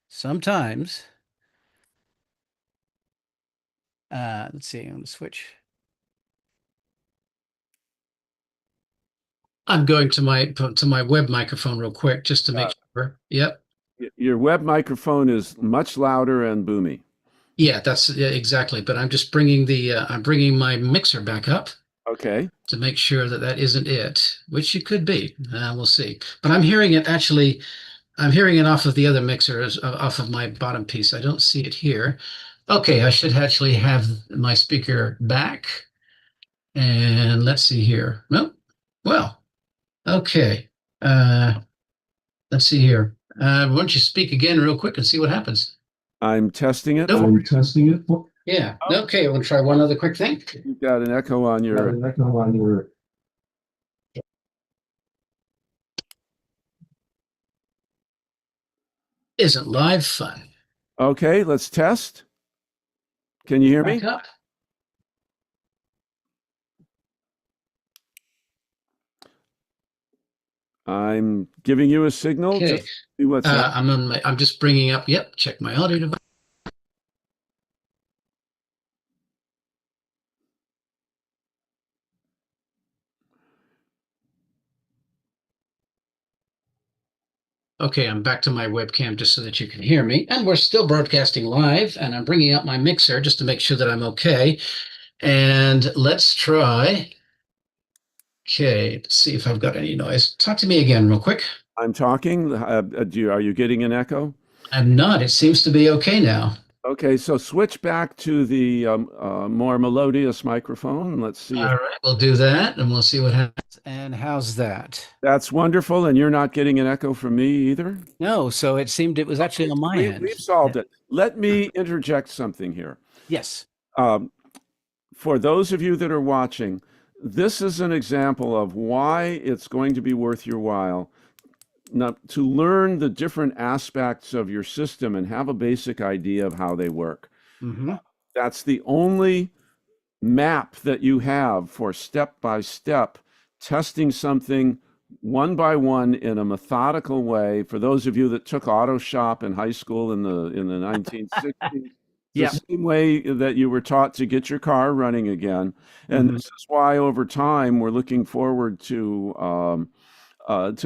Sometimes, let's see, I'm going to switch. I'm going to my web microphone real quick just to make sure. Yep. Your web microphone is much louder and boomy. Yeah, exactly. But I'm just bringing I'm bringing my mixer back up. Okay. To make sure that that isn't it, which it could be. We'll see. But I'm hearing it actually. I'm hearing it off of the other mixer, off of my bottom piece. I don't see it here. Okay, I should actually have my speaker back. And let's see here. No, well, okay. Let's see here. Why don't you speak again real quick and see what happens? I'm testing it. Nope. I'm testing it. Yeah. Okay, we'll try one other quick thing. You've got an echo on your. Isn't live fun? Okay, let's test. Can you hear me? Back up. I'm giving you a signal. Okay. Just see what's I'm just bringing up. Yep. Check my audio device. Okay, I'm back to my webcam just so that you can hear me. And we're still broadcasting live, and I'm bringing up my mixer just to make sure that I'm okay. And let's try. Okay, let's see if I've got any noise. Talk to me again real quick. I'm talking. Are you getting an echo? I'm not. It seems to be okay now. Okay, so switch back to the more melodious microphone. Let's see. All right, we'll do that, and we'll see what happens. And how's that? That's wonderful. And you're not getting an echo from me either? No, so it seemed it was actually on my end. We've solved it. Let me interject something here. Yes. For those of you that are watching, this is an example of why it's going to be worth your while to learn the different aspects of your system and have a basic idea of how they work. Mm-hmm. That's the only map that you have for step-by-step testing something one by one in a methodical way. For those of you that took auto shop in high school in the 1960s, the Yeah. same way that you were taught to get your car running again. And Hmm. this is why over time we're looking forward to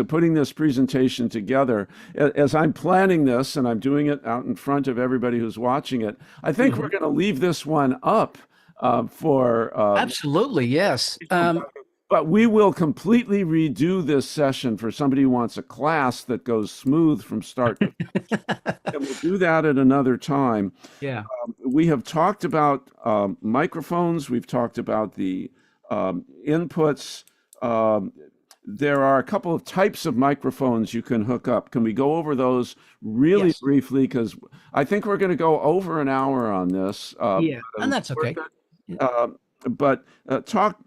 putting this presentation together. As I'm planning this and I'm doing it out in front of everybody who's watching it, I think we're Hmm. going to leave this one up for Absolutely, yes. but we will completely redo this session for somebody who wants a class that goes smooth from start to finish. And we'll do that at another time. Yeah. We have talked about microphones. We've talked about the inputs. Um, there are a couple of types of microphones you can hook up. Can we go over those really Yes. briefly? Because I think we're going to go over an hour on this. Yeah. And It's that's worth okay. it. But talk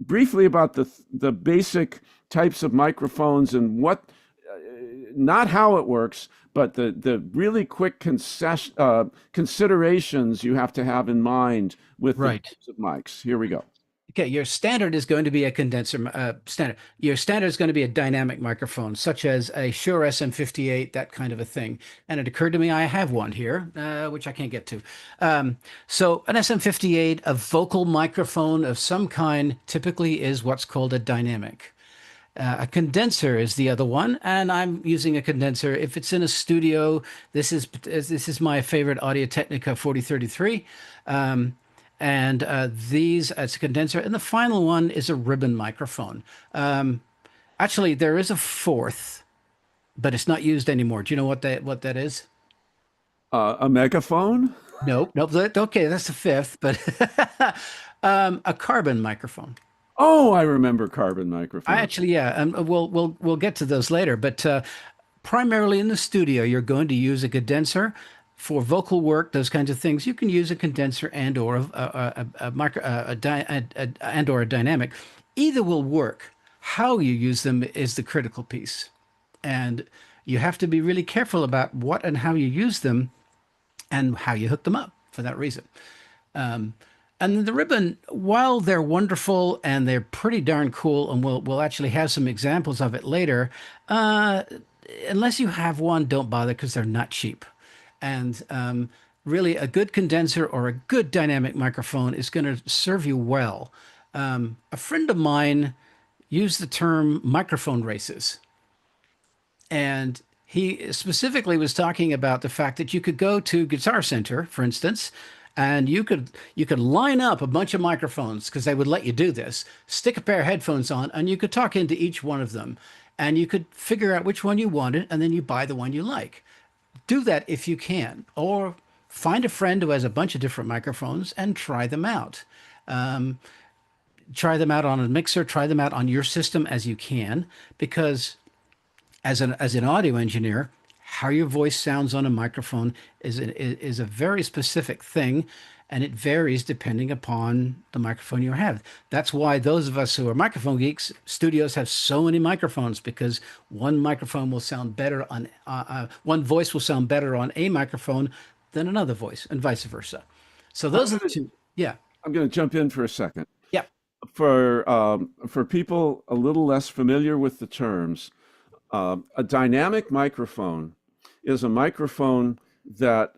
briefly about the basic types of microphones and what, not how it works, but the really quick considerations you have to have in mind with the Right. types of mics. Here we go. Okay, your standard is going to be a condenser standard. Your standard is going to be a dynamic microphone, such as a Shure SM58, that kind of a thing. And it occurred to me I have one here, which I can't get to. So an SM58, a vocal microphone of some kind, typically is what's called a dynamic. A condenser is the other one, and I'm using a condenser. If it's in a studio, this is my favorite Audio Technica 4033. And these, it's a condenser. And the final one is a ribbon microphone. Actually, there is a fourth, but it's not used anymore. Do you know what that is? A megaphone? Nope. Nope. Okay, that's the fifth, but a carbon microphone. Oh, I remember carbon I microphones. actually, yeah, we'll get to those later, but primarily in the studio, you're going to use a condenser for vocal work, those kinds of things. You can use a condenser and or a micro and or a dynamic. Either will work. How you use them is the critical piece, and you have to be really careful about what and how you use them and how you hook them up for that reason. And the ribbon, while they're wonderful and they're pretty darn cool, and we'll actually have some examples of it later, uh, unless you have one, don't bother because they're not cheap. And really, a good condenser or a good dynamic microphone is going to serve you well. A friend of mine used the term microphone races. And he specifically was talking about the fact that you could go to Guitar Center, for instance, and you could line up a bunch of microphones because they would let you do this. Stick a pair of headphones on, and you could talk into each one of them, and you could figure out which one you wanted, and then you buy the one you like. Do that if you can, or find a friend who has a bunch of different microphones and try them out. Try them out on a mixer, try them out on your system as you can, because as an audio engineer, how your voice sounds on a microphone is a very specific thing, and it varies depending upon the microphone you have. That's why those of us who are microphone geeks, studios have so many microphones because one microphone will sound better on one voice will sound better on a microphone than another voice, and vice versa. So I'm those are the gonna, two. Yeah. I'm going to jump in for a second. Yeah. For people a little less familiar with the terms, a dynamic microphone is a microphone that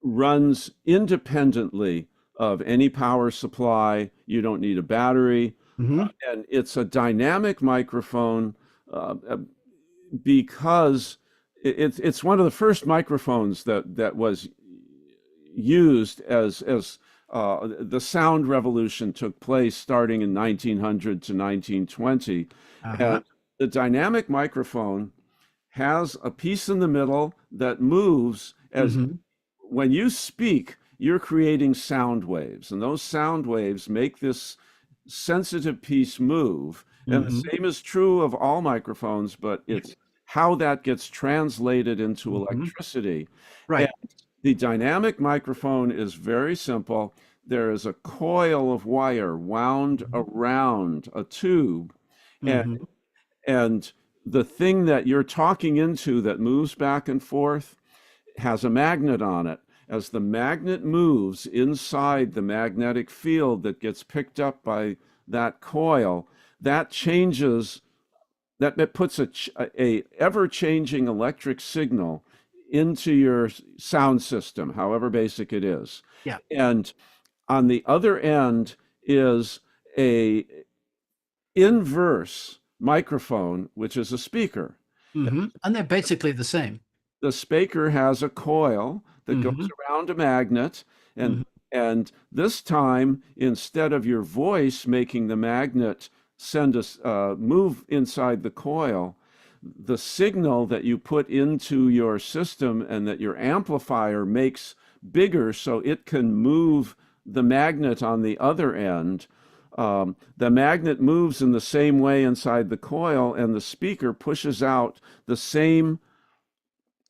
runs independently of any power supply. You don't need a battery. Hmm. And it's a dynamic microphone because it's one of the first microphones that was used as the sound revolution took place starting in 1900 to 1920. Uh-huh. And the dynamic microphone has a piece in the middle that moves as Hmm. when you speak, you're creating sound waves, and those sound waves make this sensitive piece move. And the Hmm. same is true of all microphones, but it's how that gets translated into Hmm. electricity. And Right. the dynamic microphone is very simple. There is a coil of wire wound around a tube, and Hmm. and the thing that you're talking into that moves back and forth has a magnet on it. As the magnet moves inside the magnetic field that gets picked up by that coil, that changes that puts a ever-changing electric signal into your sound system, however basic it is. Yeah. And on the other end is a inverse microphone, which is a speaker. And they're basically the same. The speaker has a coil that goes Hmm. around a magnet, and Hmm. and this time, instead of your voice making the magnet send us move inside the coil, the signal that you put into your system and that your amplifier makes bigger so it can move the magnet on the other end. The magnet moves in the same way inside the coil, and the speaker pushes out the same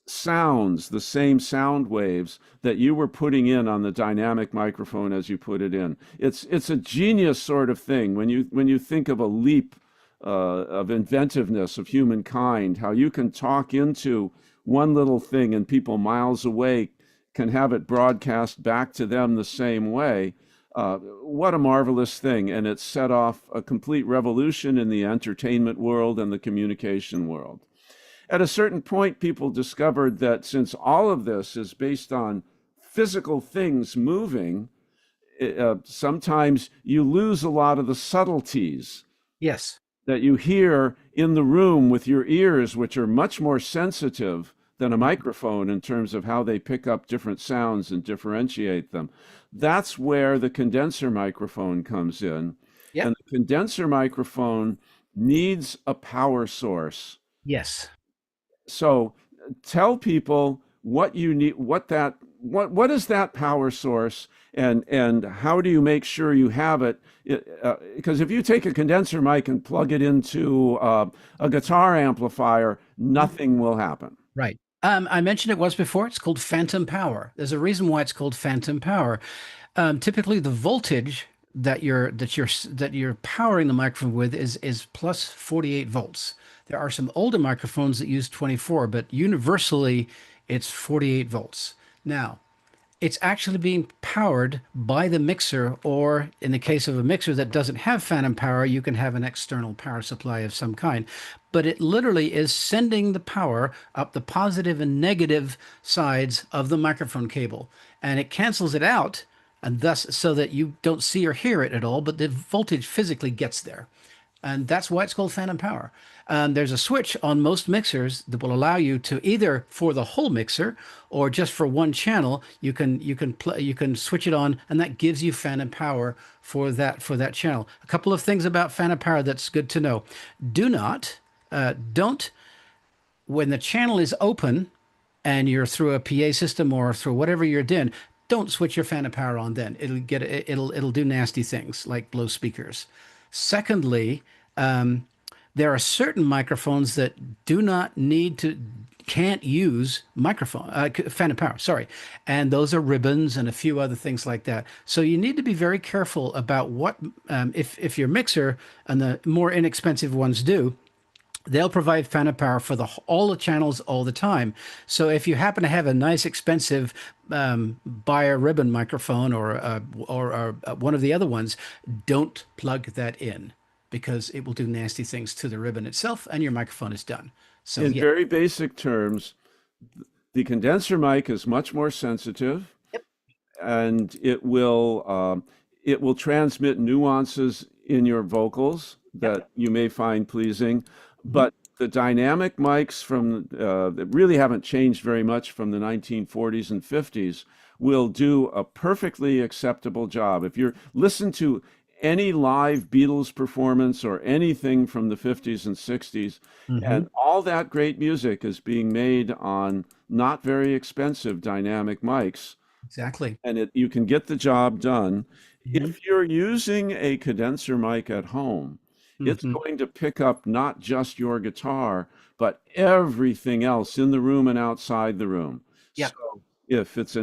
sounds, the same sound waves that you were putting in on the dynamic microphone as you put it in. It's a genius sort of thing when you think of a leap of inventiveness of humankind, how you can talk into one little thing and people miles away can have it broadcast back to them the same way. What a marvelous thing. And it set off a complete revolution in the entertainment world and the communication world. At a certain point, people discovered that since all of this is based on physical things moving, sometimes you lose a lot of the subtleties Yes. that you hear in the room with your ears, which are much more sensitive than a microphone in terms of how they pick up different sounds and differentiate them. That's where the condenser microphone comes in. Yep. And the condenser microphone needs a power source. Yes. So tell people what you need, what is that power source, and how do you make sure you have it? Because if you take a condenser mic and plug it into a guitar amplifier, nothing will happen. Right. I mentioned it once before. It's called phantom power. There's a reason why it's called phantom power. Typically, the voltage that you're powering the microphone with is plus 48 volts. There are some older microphones that use 24, but universally it's 48 volts. Now, it's actually being powered by the mixer, or in the case of a mixer that doesn't have phantom power, you can have an external power supply of some kind. But it literally is sending the power up the positive and negative sides of the microphone cable, and it cancels it out, and thus so that you don't see or hear it at all, but the voltage physically gets there. And that's why it's called phantom power. There's a switch on most mixers that will allow you to either for the whole mixer or just for one channel, you can switch it on, and that gives you phantom power for that channel. A couple of things about phantom power that's good to know. Do not don't when the channel is open and you're through a PA system or through whatever you're doing, don't switch your phantom power on then. It'll do nasty things like blow speakers. Secondly, there are certain microphones that do not need to can't use microphone phantom power, sorry, and those are ribbons and a few other things like that. So you need to be very careful about what if your mixer and the more inexpensive ones do, they'll provide phantom power for all the channels all the time. So if you happen to have a nice expensive buy a ribbon microphone or one of the other ones, don't plug that in because it will do nasty things to the ribbon itself, and your microphone is done. So In yeah. very basic terms, the condenser mic is much more sensitive, Yep. and it will transmit nuances in your vocals Yep. that you may find pleasing. Mhm. But the dynamic mics from that really haven't changed very much from the 1940s and 50s will do a perfectly acceptable job. If you're listen to any live Beatles performance or anything from the 50s and 60s, Mhm. and all that great music is being made on not very expensive dynamic mics, Exactly. and you can get the job done. Mhm. If you're using a condenser mic at home, it's Mhm. going to pick up not just your guitar, but everything else in the room and outside the room. So Yep. if it's if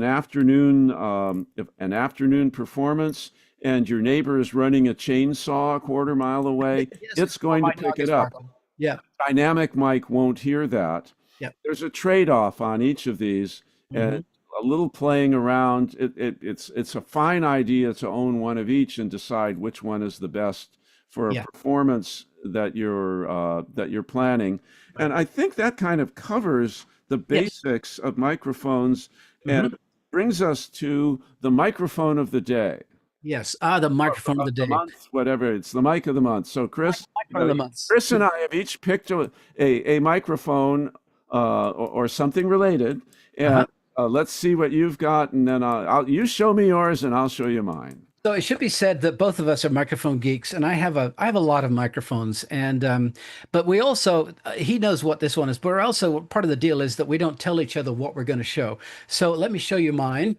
an afternoon performance and your neighbor is running a chainsaw a quarter mile away, Yes. it's Or going to my dog pick it is up. barking. Yeah. Dynamic mic won't hear that. Yep. There's a trade-off on each of these, and Mhm. a little playing around. It's a fine idea to own one of each and decide which one is the best for a Yeah. performance that you're planning. Right. And I think that kind of covers the Yes. basics of microphones Hmm. and brings us to the microphone of the day, Yes. Ah, the microphone of the the day. month, whatever. It's the mic of the month. So, Chris, Microphone of the month. Chris and I have each picked a microphone or something related, Uh-huh. and let's see what you've got, and then you show me yours, and I'll show you mine. So it should be said that both of us are microphone geeks, and I have a lot of microphones, and but we also he knows what this one is, but we're also part of the deal is that we don't tell each other what we're going to show. So let me show you mine.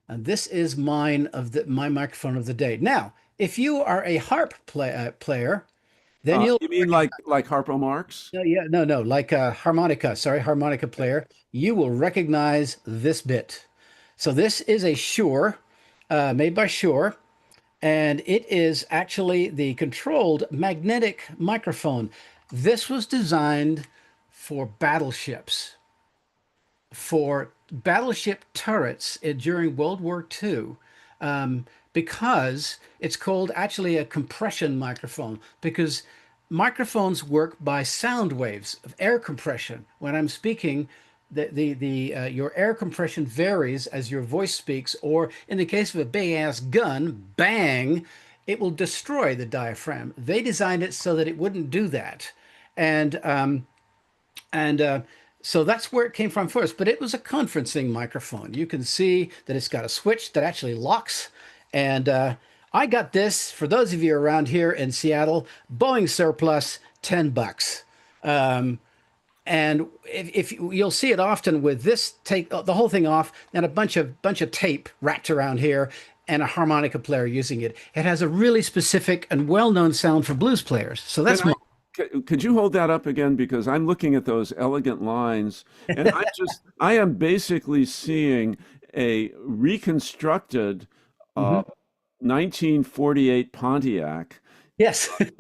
And this is mine of my microphone of the day. Now, if you are a harp player, then you'll You mean like Harpo Marx? no, yeah, no, like a harmonica, sorry, harmonica player, you will recognize this bit. So this is a Shure, made by Shure, and it is actually the controlled magnetic microphone. This was designed for battleships, for battleship turrets during World War II, because it's called actually a compression microphone, because microphones work by sound waves of air compression. When I'm speaking, your air compression varies as your voice speaks, or in the case of a big ass gun, bang, it will destroy the diaphragm. They designed it so that it wouldn't do that. And so that's where it came from first, but it was a conferencing microphone. You can see that it's got a switch that actually locks. And I got this for those of you around here in Seattle, Boeing surplus, $10. Um, and if you'll see it often with this, take the whole thing off and a bunch of tape wrapped around here and a harmonica player using it. It has a really specific and well-known sound for blues players. So Can that's my could you hold that up again? Because I'm looking at those elegant lines, and I am basically seeing a reconstructed uh, Mhm. 1948 Pontiac Yes. with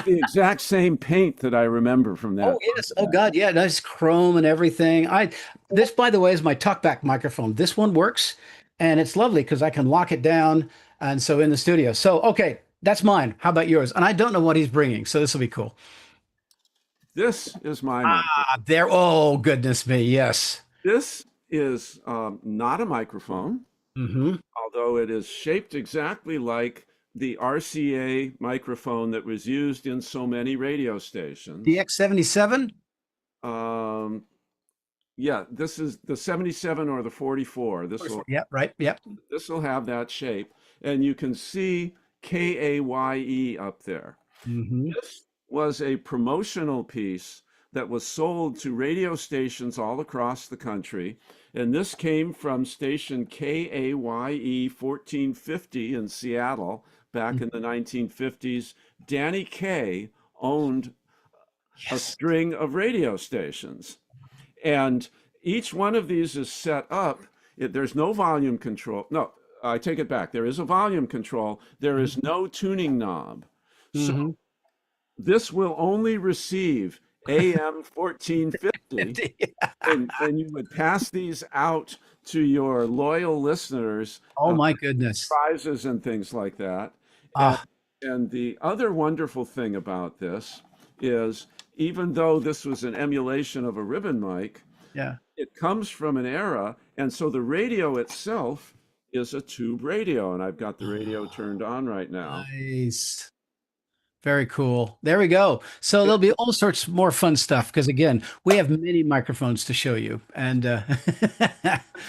the exact same paint that I remember from Oh that yes. Oh Pontiac. God. Yeah. Nice chrome and everything. This, by the way, is my talkback microphone. This one works, and it's lovely because I can lock it down, and so in the studio. So okay, that's mine. How about yours? And I don't know what he's bringing, so this will be cool. This is my Ah, microphone. there. Oh goodness me. Yes. This is not a microphone, Mm-hmm. although it is shaped exactly like the RCA microphone that was used in so many radio stations. DX77. Um, yeah, this is the 77 or the 44. 44. Yep. Right. Yep. This will have that shape, and you can see KAYE up there. Mm-hmm. This was a promotional piece that was sold to radio stations all across the country. And this came from station KAYE 1450 in Seattle back in the 1950s. Danny Kaye owned a Yes. string of radio stations. And each one of these is set up. There's no volume control. No, I take it back. There is a volume control. There is no tuning knob. So Mm-hmm. this will only receive AM 1450, and you would pass these out to your loyal listeners, Oh my goodness. prizes and things like that. And, Ah, and the other wonderful thing about this is even though this was an emulation of a ribbon mic, yeah. it comes from an era, and so the radio itself is a tube radio, and I've got the radio turned on right now. Nice. Very cool. There we go. So there'll be all sorts more fun stuff because again, we have many microphones to show you. And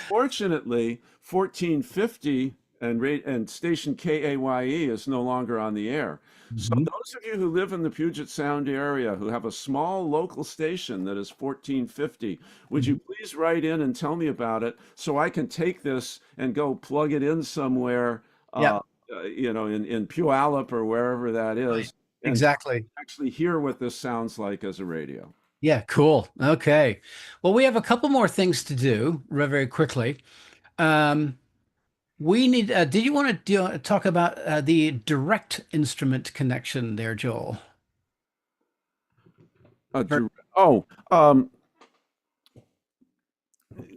Fortunately, 1450 and station KAYE is no longer on the air. So Mhm. those of you who live in the Puget Sound area who have a small local station that is 1450, would you Mhm. please write in and tell me about it so I can take this and go plug it in somewhere, Yeah, uh, in Puyallup or wherever that right. is, and Exactly. actually hear what this sounds like as a radio. Yeah, cool. Okay. Well, we have a couple more things to do very quickly. Um, we need, did you want to talk about the direct instrument connection there, Joel? Uh, Ver- dir- oh,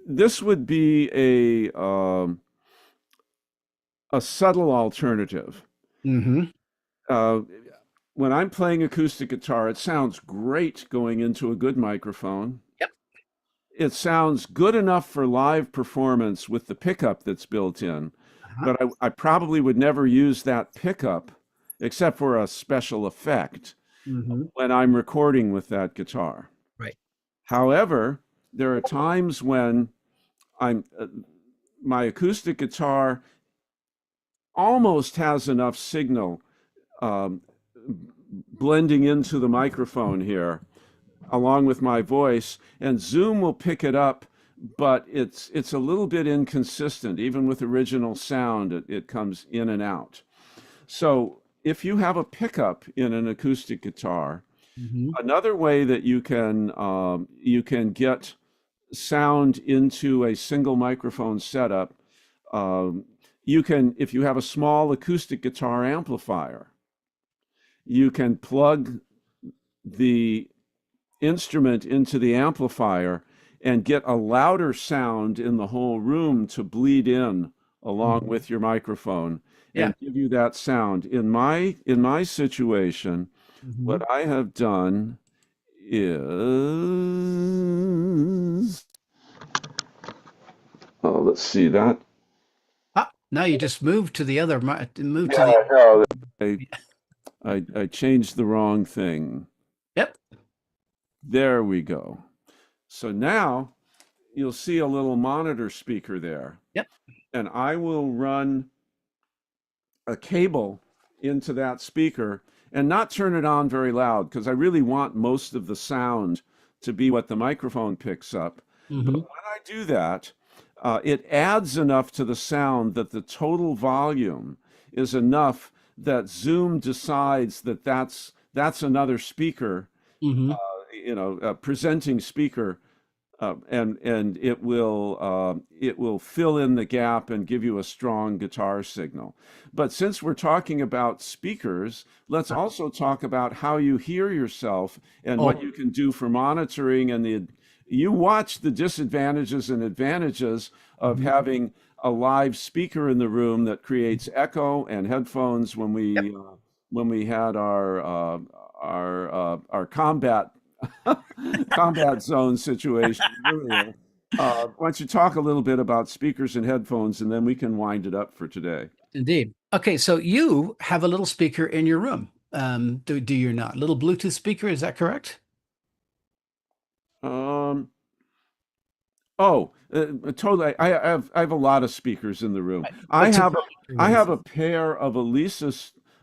this would be a subtle alternative. Mm-hmm. Uh, when I'm playing acoustic guitar, it sounds great going into a good microphone. Yep. It sounds good enough for live performance with the pickup that's built in, Uh-huh. but I probably would never use that pickup except for a special effect Hmm. when I'm recording with that guitar. Right. However, there are times when I'm my acoustic guitar almost has enough signal um, blending into the microphone here along with my voice, and Zoom will pick it up, but it's a little bit inconsistent. Even with original sound, it comes in and out. So if you have a pickup in an acoustic guitar, Hmm. another way that you can get sound into a single microphone setup, um, you can, if you have a small acoustic guitar amplifier, you can plug the instrument into the amplifier and get a louder sound in the whole room to bleed in along Hmm. with your microphone Yeah. and give you that sound. In my situation, Hmm. what I have done is, oh, let's see that. Ah, now you just moved to the other, move to the, Yeah, no, I changed the wrong thing. yep. There we go. So now you'll see a little monitor speaker there, Yep. and I will run a cable into that speaker and not turn it on very loud because I really want most of the sound to be what the microphone picks up. But Hmm. when I do that, it adds enough to the sound that the total volume is enough that Zoom decides that that's another speaker, Hmm. a presenting speaker, and it will fill in the gap and give you a strong guitar signal. But since we're talking about speakers, let's also talk about how you hear yourself and what Oh, you can do for monitoring and the you watch the disadvantages and advantages of mhm. having a live speaker in the room that creates echo and headphones Yep. when we had our combat combat zone situation earlier. Why don't you talk a little bit about speakers and headphones, and then we can wind it up for today. Indeed. Okay, so you have a little speaker in your room. Do you not? Little Bluetooth speaker, is that correct? Um, totally. I have a lot of speakers in the room. Right. But to monitor I with. have a pair of Okay,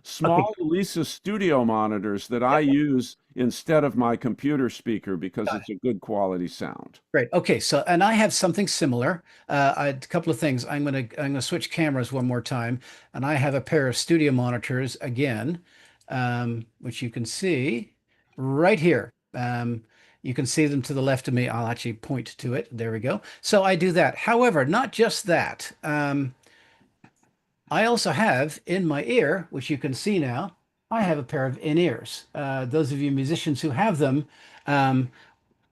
small Elisa studio monitors that I yep, use instead of my computer speaker because got it. it's a good quality sound. Great. Okay, so and I have something similar. A couple of things. I'm gonna switch cameras one more time, and I have a pair of studio monitors again, which you can see right here. You can see them to the left of me. I'll actually point to it. There we go. So I do that. However, not just that. I also have in my ear, which you can see now, I have a pair of in-ears. Those of you musicians who have them, um,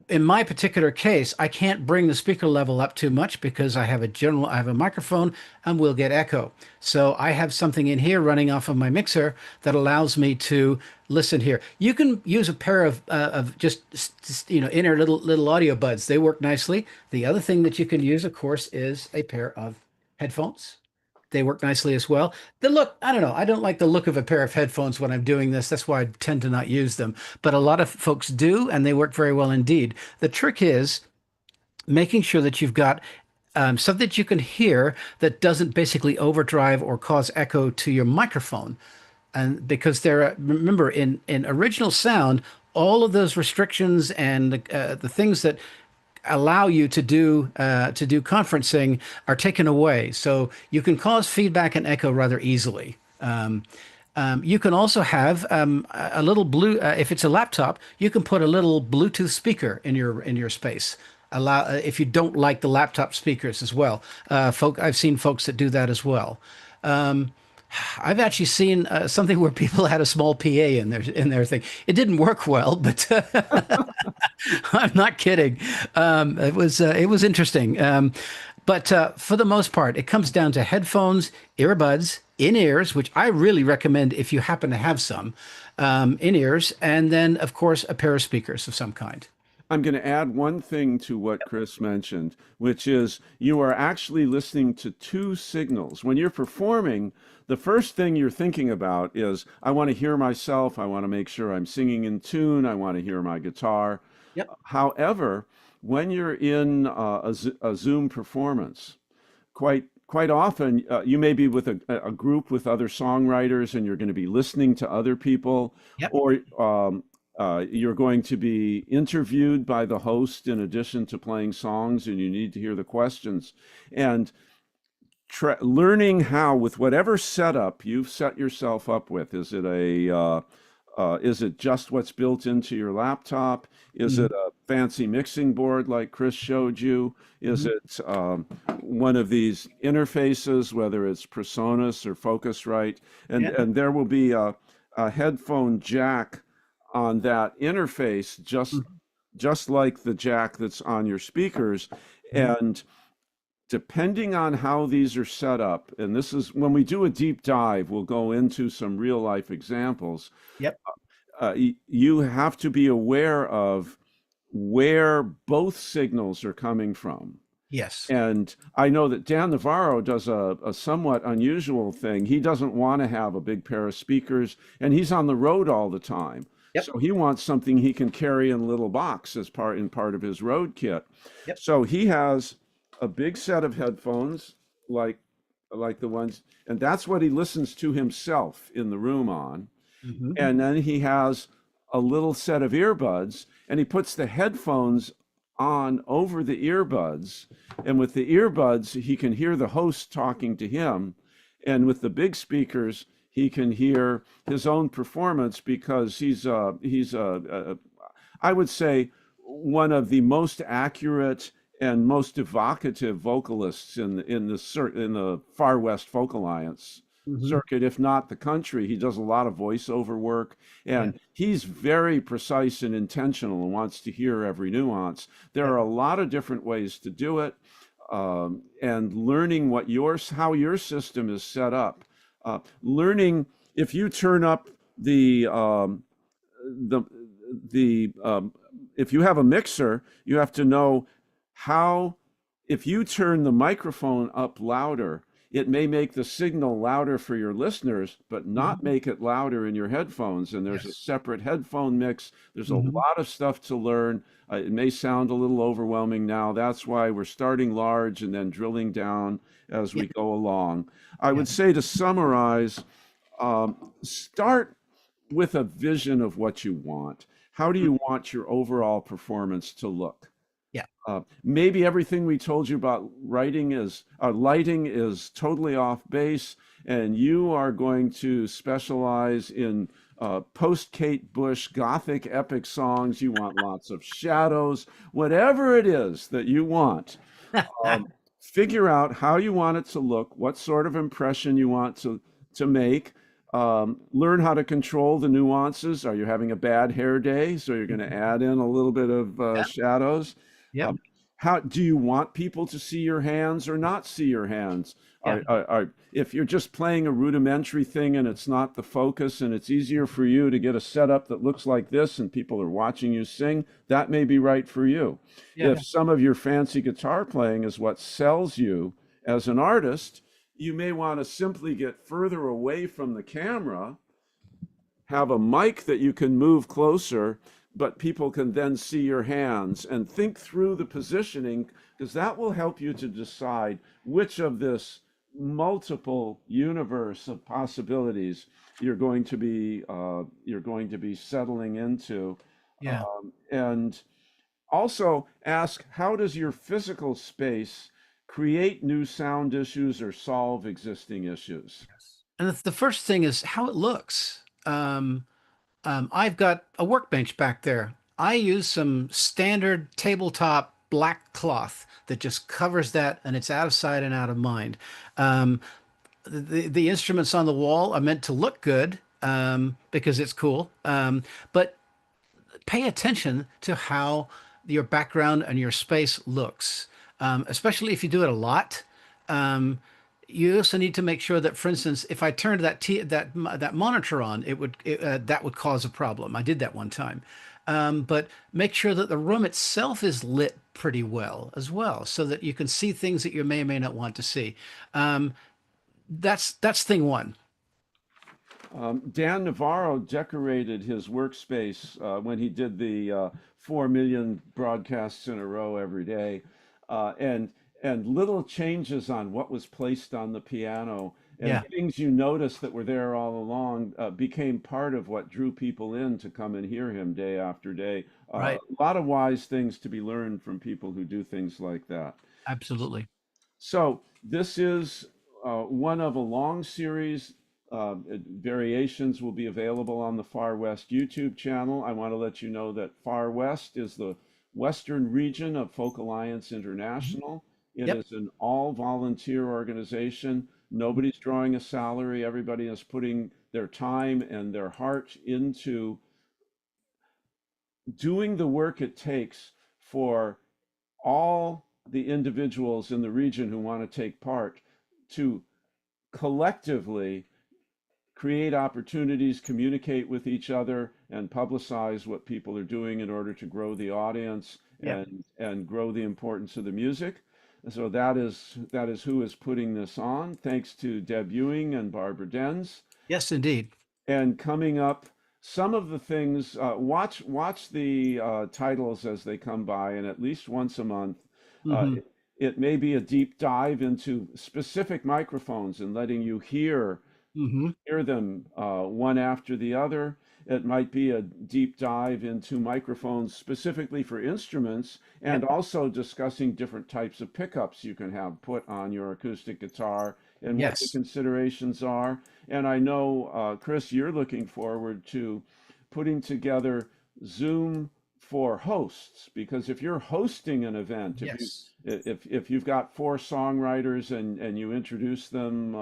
in my particular case, I can't bring the speaker level up too much because I have a microphone and we'll get echo. So I have something in here running off of my mixer that allows me to listen here. You can use a pair of just inner little audio buds. They work nicely. The other thing that you can use, of course, is a pair of headphones. They work nicely as well. The look, I don't know. I don't like the look of a pair of headphones when I'm doing this. That's why I tend to not use them. But a lot of folks do, and they work very well indeed. The trick is making sure that you've got something that you can hear that doesn't basically overdrive or cause echo to your microphone. And because remember, in original sound, all of those restrictions and the things that allow you to do conferencing are taken away. So you can cause feedback and echo rather easily. You can also have a little if it's a laptop, you can put a little Bluetooth speaker in your space. Allow if you don't like the laptop speakers as well. I've seen folks that do that as well. Um, I've actually seen something where people had a small PA in their thing. It didn't work well, but I'm not kidding. It was interesting. But for the most part, it comes down to headphones, earbuds, in-ears, which I really recommend if you happen to have some in-ears, and then, of course, a pair of speakers of some kind. I'm going to add one thing to what Chris mentioned, which is you are actually listening to two signals. When you're performing, the first thing you're thinking about is, I want to hear myself. I want to make sure I'm singing in tune. I want to hear my guitar. Yep. However, when you're in a Zoom performance, quite often you may be with a group with other songwriters and you're going to be listening to other people, Yep. or you're going to be interviewed by the host in addition to playing songs, and you need to hear the questions. And learning how, with whatever setup you've set yourself up with, is it just what's built into your laptop? Is Mhm. it a fancy mixing board like Chris showed you? Is Mhm. it one of these interfaces, whether it's Presonus or Focusrite? And Yeah. and there will be a headphone jack on that interface, Mhm. just like the jack that's on your speakers. Mhm. And depending on how these are set up, and this is when we do a deep dive, we'll go into some real life examples. Yep. You have to be aware of where both signals are coming from. Yes. And I know that Dan Navarro does a somewhat unusual thing. He doesn't want to have a big pair of speakers, and he's on the road all the time. Yep. So he wants something he can carry in a little box as part of his road kit. Yep. So he has a big set of headphones, like the ones, and that's what he listens to himself in the room on. Mhm. And then he has a little set of earbuds, and he puts the headphones on over the earbuds. And with the earbuds, he can hear the host talking to him. And with the big speakers, he can hear his own performance, because I would say, one of the most accurate and most evocative vocalists in the Far West Folk Alliance Mhm. circuit, if not the country. He does a lot of voiceover work, Yeah. and he's very precise and intentional and wants to hear every nuance. There Yeah. are a lot of different ways to do it, and learning how your system is set up. Learning, if you turn up the the if you have a mixer, you have to know how, if you turn the microphone up louder, it may make the signal louder for your listeners, but not Mhm. make it louder in your headphones. And there's a Yes. separate headphone mix. There's a Mhm. lot of stuff to learn. It may sound a little overwhelming now. That's why we're starting large and then drilling down as Yeah. we go along. I Yeah. would say, to summarize, start with a vision of what you want. How do Mm. you want your overall performance to look? Yeah. Maybe everything we told you about lighting is totally off base, and you are going to specialize in post-Kate Bush Gothic epic songs. You want lots of shadows, whatever it is that you want. Um, Figure out how you want it to look, what sort of impression you want to make. Learn how to control the nuances. Are you having a bad hair day? So you're going to Mhm. add in a little bit of Yeah. shadows. Yep. Um, how do you want people to see your hands or not see your hands? Yeah. If you're just playing a rudimentary thing and it's not the focus, and it's easier for you to get a setup that looks like this and people are watching you sing, that may be right for you. Yeah. If some of your fancy guitar playing is what sells you as an artist, you may want to simply get further away from the camera, have a mic that you can move closer, but people can then see your hands, and think through the positioning, because that will help you to decide which of this multiple universe of possibilities you're going to be settling into. Yeah. And also ask, how does your physical space create new sound issues or solve existing issues? And the first thing is how it looks. I've got a workbench back there. I use some standard tabletop black cloth that just covers that, and it's out of sight and out of mind. Um, the instruments on the wall are meant to look good because it's cool. But pay attention to how your background and your space looks, especially if you do it a lot. Um, you also need to make sure that, for instance, if I turned that monitor on, that would cause a problem. I did that one time. But make sure that the room itself is lit pretty well as well, so that you can see things that you may or may not want to see. Um, that's thing one. Dan Navarro decorated his workspace when he did the 4 million broadcasts in a row every day, and little changes on what was placed on the piano and Yeah, things you noticed that were there all along became part of what drew people in to come and hear him day after day. right. A lot of wise things to be learned from people who do things like that. Absolutely. So this is one of a long series. Variations will be available on the Far West YouTube channel. I want to let you know that Far West is the Western region of Folk Alliance Mhm. International. It Yep. is an all volunteer organization. Nobody's drawing a salary. Everybody is putting their time and their heart into doing the work it takes for all the individuals in the region who want to take part to collectively create opportunities, communicate with each other, and publicize what people are doing in order to grow the audience Yep. and grow the importance of the music. So that is who is putting this on. Thanks to Deb Ewing and Barbara Denz. Yes, indeed. And coming up, some of the things, watch the titles as they come by, and at least once a month, Hmm. it may be a deep dive into specific microphones and letting you Hmm. hear them one after the other. It might be a deep dive into microphones specifically for instruments and Yep. also discussing different types of pickups you can have put on your acoustic guitar and what the Yes. considerations are. And I know, Chris, you're looking forward to putting together Zoom for hosts, because if you're hosting an event, Yes. if you've got four songwriters and you introduce them,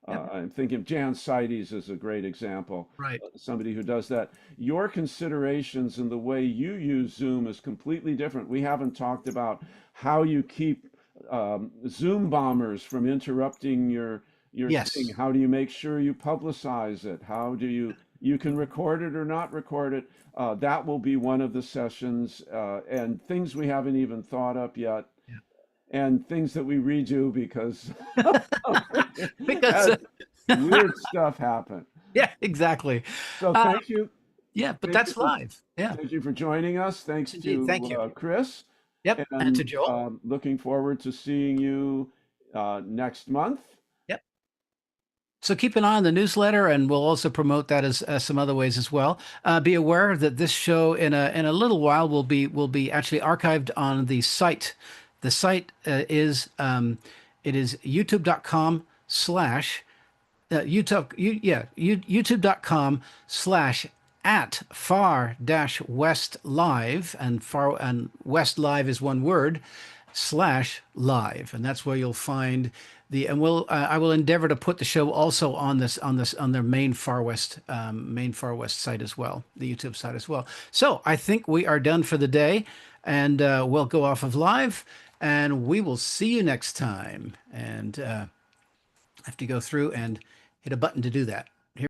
Yep. I'm thinking Jan Cites is a great example, Right. somebody who does that. Your considerations and the way you use Zoom is completely different. We haven't talked about how you keep Zoom bombers from interrupting your thing. Yes. How do you make sure you publicize it? How do you can record it or not record it? That will be one of the sessions, and things we haven't even thought up yet, and things that we redo because Because as weird stuff happen. yeah, exactly. So Uh, yeah, but thank you that's live. Yeah. thank you for joining us. Yes, Thanks indeed. Thank to you. Chris, Yep. And to and Joel. looking forward to seeing you next month. Yep. So keep an eye on the newsletter, and we'll also promote that as some other ways as well. Be aware that this show in a little while will be actually archived on the site. The site is it is youtube.com slash youtube.com/ at far dash west live, and far and west live is one word /live, and that's where you'll find and I will endeavor to put the show also on on their main Far West site as well, the YouTube site as well. So I think we are done for the day, and we'll go off of live, and we will see you next time. And I have to go through and hit a button to do that.